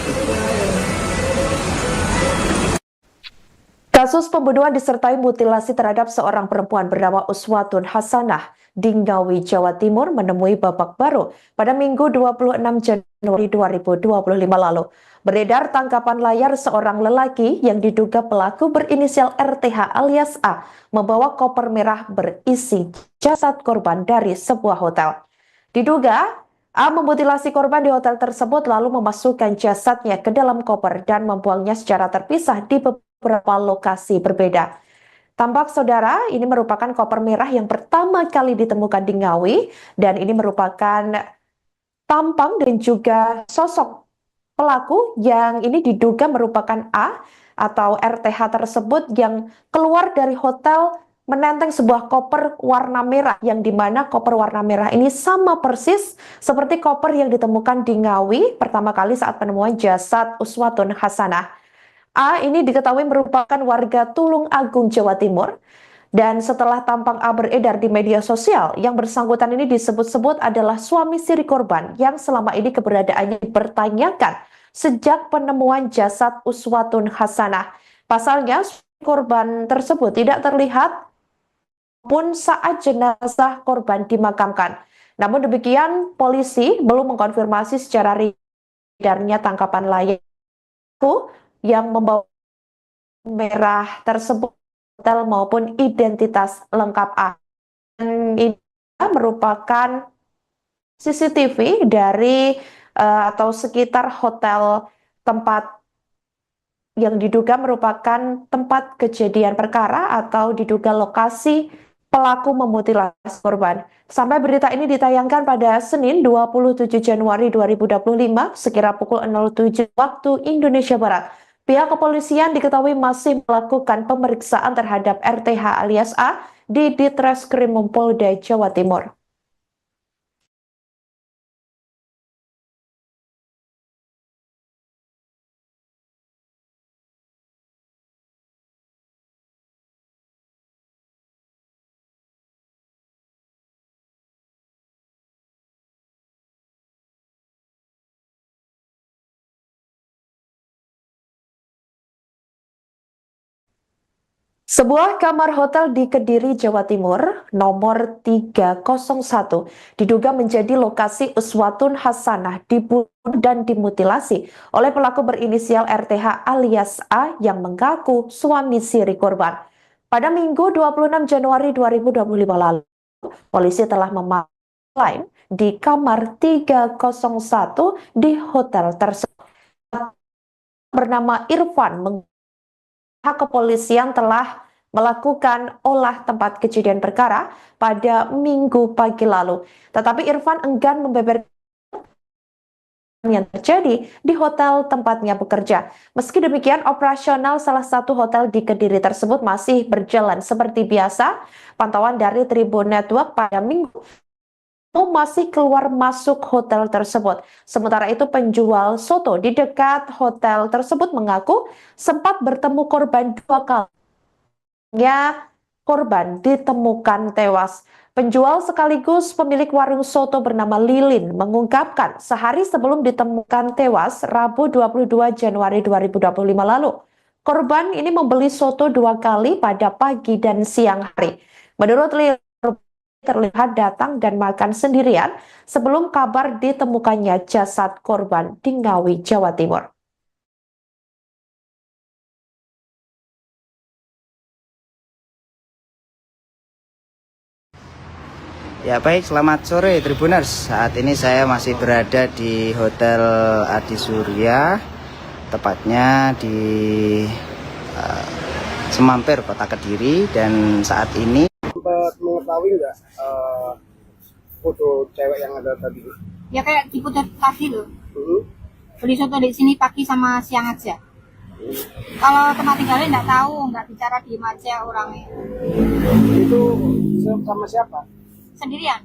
Kasus pembunuhan disertai mutilasi terhadap seorang perempuan bernama Uswatun Hasanah di Ngawi, Jawa Timur menemui babak baru pada Minggu 26 Januari 2025 lalu. Beredar tangkapan layar seorang lelaki yang diduga pelaku berinisial RTH alias A membawa koper merah berisi jasad korban dari sebuah hotel. Diduga A memutilasi korban di hotel tersebut lalu memasukkan jasadnya ke dalam koper dan membuangnya secara terpisah di beberapa lokasi berbeda. Tampak saudara, ini merupakan koper merah yang pertama kali ditemukan di Ngawi dan ini merupakan tampang dan juga sosok pelaku yang ini diduga merupakan A atau RTH tersebut yang keluar dari hotel menenteng sebuah koper warna merah yang dimana koper warna merah ini sama persis seperti koper yang ditemukan di Ngawi pertama kali saat penemuan jasad Uswatun Hasanah. A ini diketahui merupakan warga Tulung Agung, Jawa Timur. Dan setelah tampang A beredar di media sosial, yang bersangkutan ini disebut-sebut adalah suami siri korban yang selama ini keberadaannya dipertanyakan sejak penemuan jasad Uswatun Hasanah. Pasalnya, korban tersebut tidak terlihat pun saat jenazah korban dimakamkan. Namun demikian, polisi belum mengkonfirmasi secara edarnya tangkapan layar yang membawa merah tersebut hotel maupun identitas lengkap A. Dan ini merupakan CCTV dari atau sekitar hotel tempat yang diduga merupakan tempat kejadian perkara atau diduga lokasi pelaku memutilasi korban. Sampai berita ini ditayangkan pada Senin 27 Januari 2025 sekira pukul 07 waktu Indonesia Barat. Pihak kepolisian diketahui masih melakukan pemeriksaan terhadap RTH alias A di Ditreskrimum Polda Jawa Timur. Sebuah kamar hotel di Kediri, Jawa Timur, nomor 301, diduga menjadi lokasi uswatun hasanah dibunuh dan dimutilasi oleh pelaku berinisial RTH alias A yang mengaku suami siri korban. Pada Minggu 26 Januari 2025 lalu, polisi telah memanggil di kamar 301 di hotel tersebut. Bernama Irfan pihak kepolisian telah melakukan olah tempat kejadian perkara pada Minggu pagi lalu. Tetapi Irfan enggan membeberkan yang terjadi di hotel tempatnya bekerja. Meski demikian, operasional salah satu hotel di Kediri tersebut masih berjalan seperti biasa. Pantauan dari Tribun Network pada Minggu masih keluar masuk hotel tersebut. Sementara itu penjual soto di dekat hotel tersebut mengaku sempat bertemu korban 2 kali. Korban ditemukan tewas. Penjual sekaligus pemilik warung soto bernama Lilin mengungkapkan sehari sebelum ditemukan tewas Rabu 22 Januari 2025 lalu. Korban ini membeli soto 2 kali pada pagi dan siang hari. Menurut Lilin, terlihat datang dan makan sendirian sebelum kabar ditemukannya jasad korban di Ngawi, Jawa Timur. Ya baik, selamat sore Tribuners. Saat ini saya masih berada di Hotel Adi Surya, tepatnya di Semampir, Kota Kediri, dan saat ini Sempat mengetahui nggak foto cewek yang ada tadi? Ya kayak di putar tadi loh. Beli soto di sini pagi sama siang aja. Kalau tempat tinggalnya nggak tahu, nggak bicara diem aja orangnya. Itu sama siapa? Sendirian.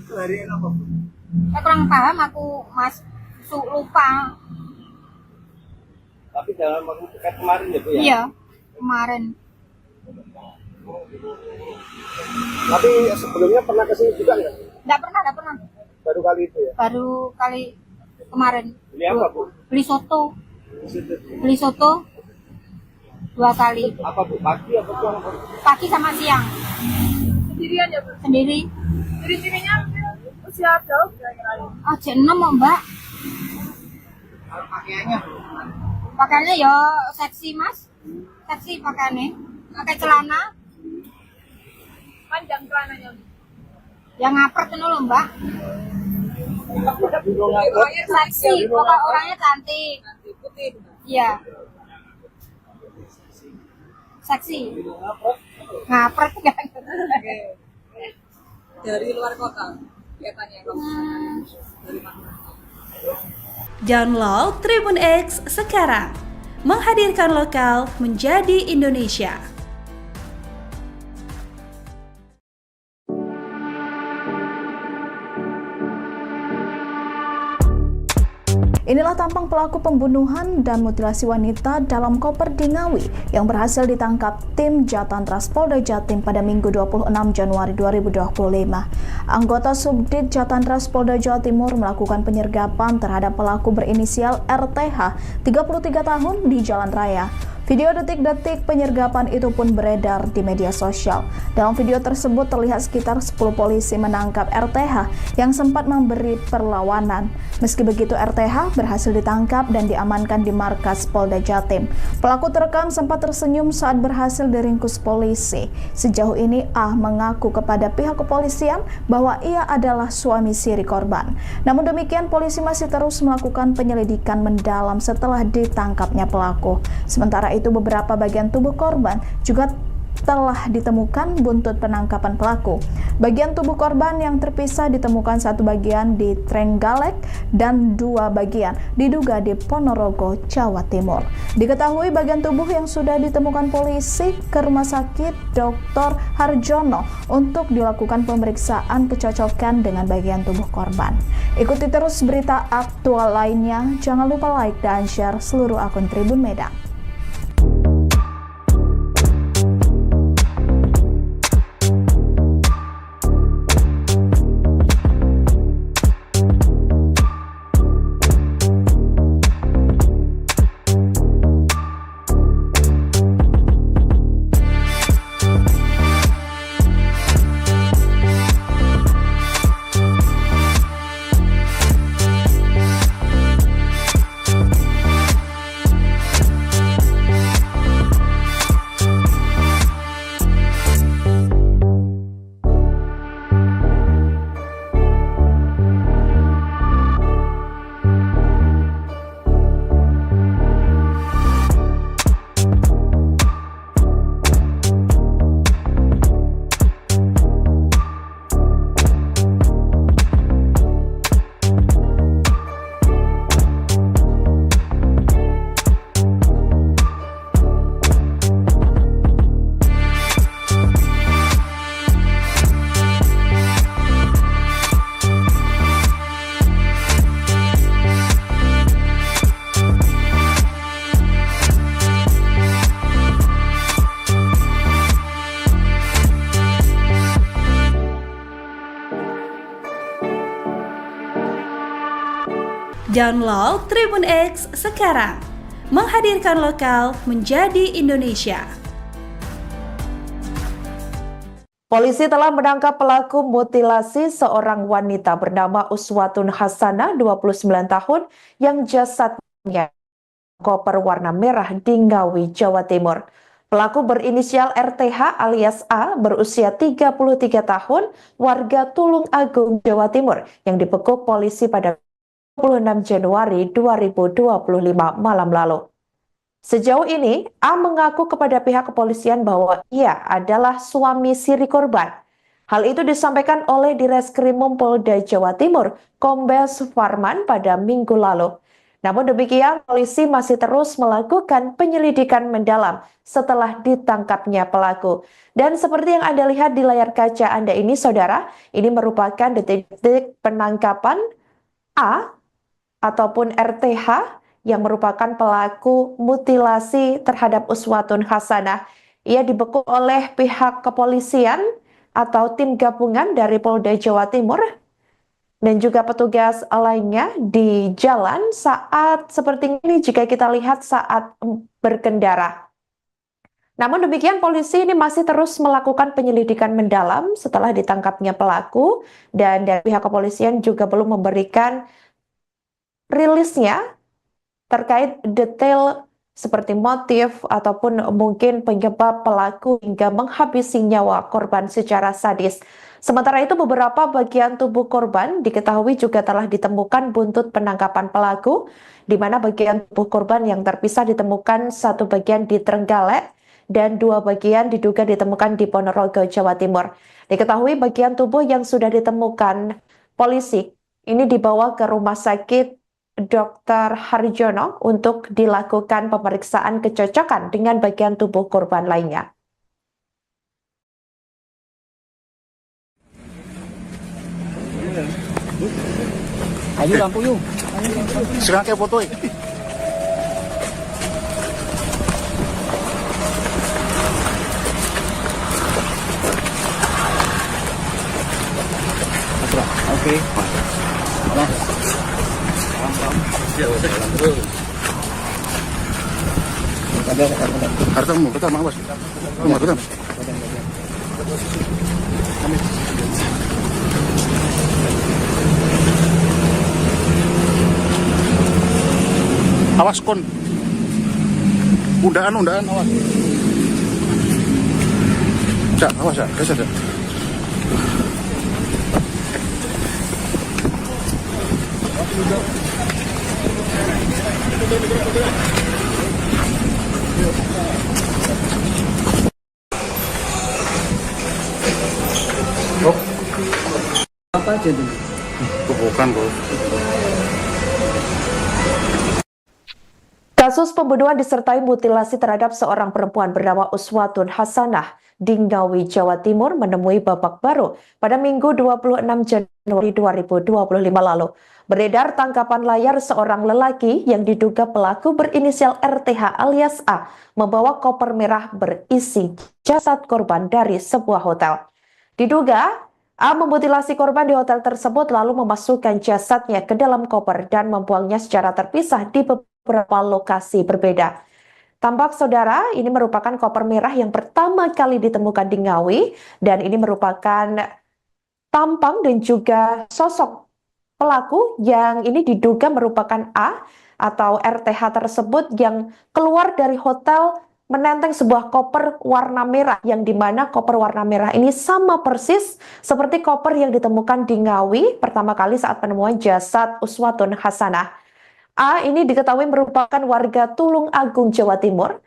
Hari apa? Saya kurang paham aku mas, lupa. Tapi dalam waktu dekat kemarin ya Bu ya? Iya, kemarin. Tapi sebelumnya pernah kesini juga nggak? Nggak pernah. Baru kali itu ya? Baru kali kemarin. Beli apa Bu? Beli soto. Beli soto 2 kali. Apa Bu? Pagi apa siang? Pagi sama siang. Sendirian ya Bu? Sendiri. Dari sininya usia jauh kira-kira? Jam 6 Mbak. Pakaiannya? Pakaiannya ya seksi Mas. Seksi pakaiannya. Pakai celana. Panjang celananya. Yang ngapret itu loh Mbak. Seksi, pokok orangnya cantik. Putih. Iya. Seksi. Ngapret kan. Dari luar kota. Kelihatannya dari mana? Download Tribun X sekarang. Menghadirkan lokal menjadi Indonesia. Inilah tampang pelaku pembunuhan dan mutilasi wanita dalam koper di Ngawi yang berhasil ditangkap tim Jatantras Polda Jatim pada Minggu 26 Januari 2025. Anggota Subdit Jatantras Polda Jawa Timur melakukan penyergapan terhadap pelaku berinisial RTH, 33 tahun di Jalan Raya. Video detik-detik penyergapan itu pun beredar di media sosial. Dalam video tersebut terlihat sekitar 10 polisi menangkap RTH yang sempat memberi perlawanan. Meski begitu, RTH berhasil ditangkap dan diamankan di markas Polda Jatim. Pelaku terekam sempat tersenyum saat berhasil diringkus polisi. Sejauh ini A mengaku kepada pihak kepolisian bahwa ia adalah suami siri korban. Namun demikian, polisi masih terus melakukan penyelidikan mendalam setelah ditangkapnya pelaku. Sementara itu, beberapa bagian tubuh korban juga telah ditemukan buntut penangkapan pelaku. Bagian tubuh korban yang terpisah ditemukan satu bagian di Trenggalek dan 2 bagian diduga di Ponorogo, Jawa Timur. Diketahui bagian tubuh yang sudah ditemukan polisi ke Rumah Sakit Dr. Harjono untuk dilakukan pemeriksaan kecocokan dengan bagian tubuh korban. Ikuti terus berita aktual lainnya. Jangan lupa like dan share seluruh akun Tribun Medan. Download Tribun X sekarang. Menghadirkan lokal menjadi Indonesia. Polisi telah menangkap pelaku mutilasi seorang wanita bernama Uswatun Hasanah, 29 tahun, yang jasadnya koper warna merah di Ngawi, Jawa Timur. Pelaku berinisial RTH alias A, berusia 33 tahun, warga Tulung Agung, Jawa Timur, yang dibekuk polisi pada 26 Januari 2025 malam lalu. Sejauh ini, A mengaku kepada pihak kepolisian bahwa ia adalah suami siri korban. Hal itu disampaikan oleh Direskrimum Polda Jawa Timur, Kombes Farman, pada Minggu lalu. Namun demikian, polisi masih terus melakukan penyelidikan mendalam setelah ditangkapnya pelaku. Dan seperti yang Anda lihat di layar kaca Anda ini, saudara, ini merupakan detik-detik penangkapan A ataupun RTH yang merupakan pelaku mutilasi terhadap Uswatun Hasanah. Ia dibekuk oleh pihak kepolisian atau tim gabungan dari Polda Jawa Timur dan juga petugas lainnya di jalan saat seperti ini jika kita lihat saat berkendara. Namun demikian, polisi ini masih terus melakukan penyelidikan mendalam setelah ditangkapnya pelaku, dan dari pihak kepolisian juga belum memberikan rilisnya terkait detail seperti motif ataupun mungkin penyebab pelaku hingga menghabisi nyawa korban secara sadis. Sementara itu, beberapa bagian tubuh korban diketahui juga telah ditemukan buntut penangkapan pelaku, di mana bagian tubuh korban yang terpisah ditemukan satu bagian di Trenggalek dan dua bagian diduga ditemukan di Ponorogo, Jawa Timur. Diketahui bagian tubuh yang sudah ditemukan polisi ini dibawa ke rumah sakit Dr. Harjono untuk dilakukan pemeriksaan kecocokan dengan bagian tubuh korban lainnya. Ayo lampu yuk. Sekarang kayak foto. Oke. Nah. Hartamu, betul, awas. Rumah, betul. Awas kon. Undaan, awas. Cak, awas ya, guys ada. Oh. Apa aja tuh? Bukan, bro. Kasus pembunuhan disertai mutilasi terhadap seorang perempuan bernama Uswatun Hasanah di Ngawi, Jawa Timur menemui babak baru pada Minggu 26 Januari 2025 lalu. Beredar tangkapan layar seorang lelaki yang diduga pelaku berinisial RTH alias A membawa koper merah berisi jasad korban dari sebuah hotel. Diduga A memutilasi korban di hotel tersebut lalu memasukkan jasadnya ke dalam koper dan membuangnya secara terpisah di beberapa lokasi berbeda. Tampak saudara, ini merupakan koper merah yang pertama kali ditemukan di Ngawi, dan ini merupakan tampang dan juga sosok pelaku yang ini diduga merupakan A atau RTH tersebut yang keluar dari hotel menenteng sebuah koper warna merah, yang dimana koper warna merah ini sama persis seperti koper yang ditemukan di Ngawi pertama kali saat penemuan jasad Uswatun Hasanah. A ini diketahui merupakan warga Tulung Agung, Jawa Timur,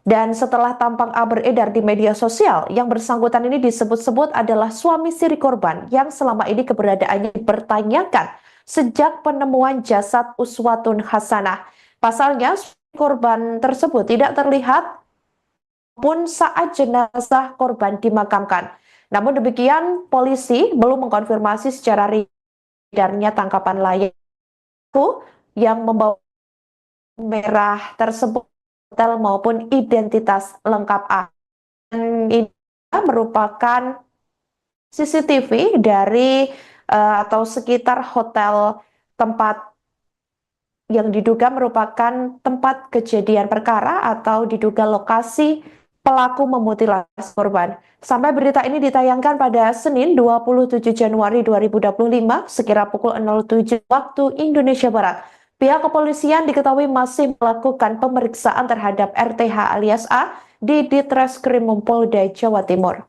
dan setelah tampang A beredar di media sosial, yang bersangkutan ini disebut-sebut adalah suami siri korban yang selama ini keberadaannya dipertanyakan sejak penemuan jasad Uswatun Hasanah. Pasalnya, korban tersebut tidak terlihat pun saat jenazah korban dimakamkan. Namun demikian, polisi belum mengkonfirmasi secara edarnya tangkapan layar yang membawa merah tersebut hotel maupun identitas lengkap A. Dan ini merupakan CCTV dari atau sekitar hotel tempat yang diduga merupakan tempat kejadian perkara atau diduga lokasi pelaku memutilasi korban. Sampai berita ini ditayangkan pada Senin 27 Januari 2025 sekira pukul 07 waktu Indonesia Barat. Pihak kepolisian diketahui masih melakukan pemeriksaan terhadap RTH alias A di Ditreskrim Polda Jawa Timur.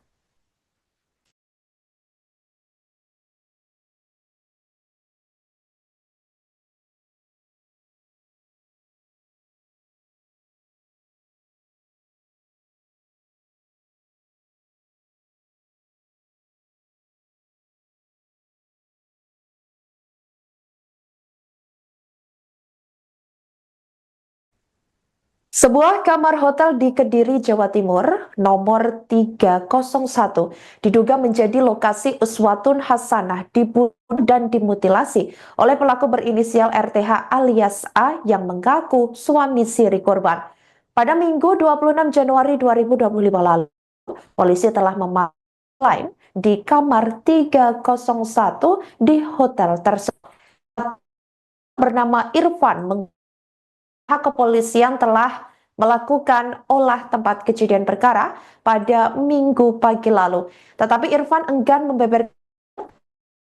Sebuah kamar hotel di Kediri, Jawa Timur, nomor 301, diduga menjadi lokasi Uswatun Hasanah dibunuh dan dimutilasi oleh pelaku berinisial RTH alias A yang mengaku suami siri korban. Pada Minggu 26 Januari 2025 lalu, polisi telah memanggil di kamar 301 di hotel tersebut. Bernama Irfan pihak kepolisian telah melakukan olah tempat kejadian perkara pada Minggu pagi lalu. Tetapi Irfan enggan membeberkan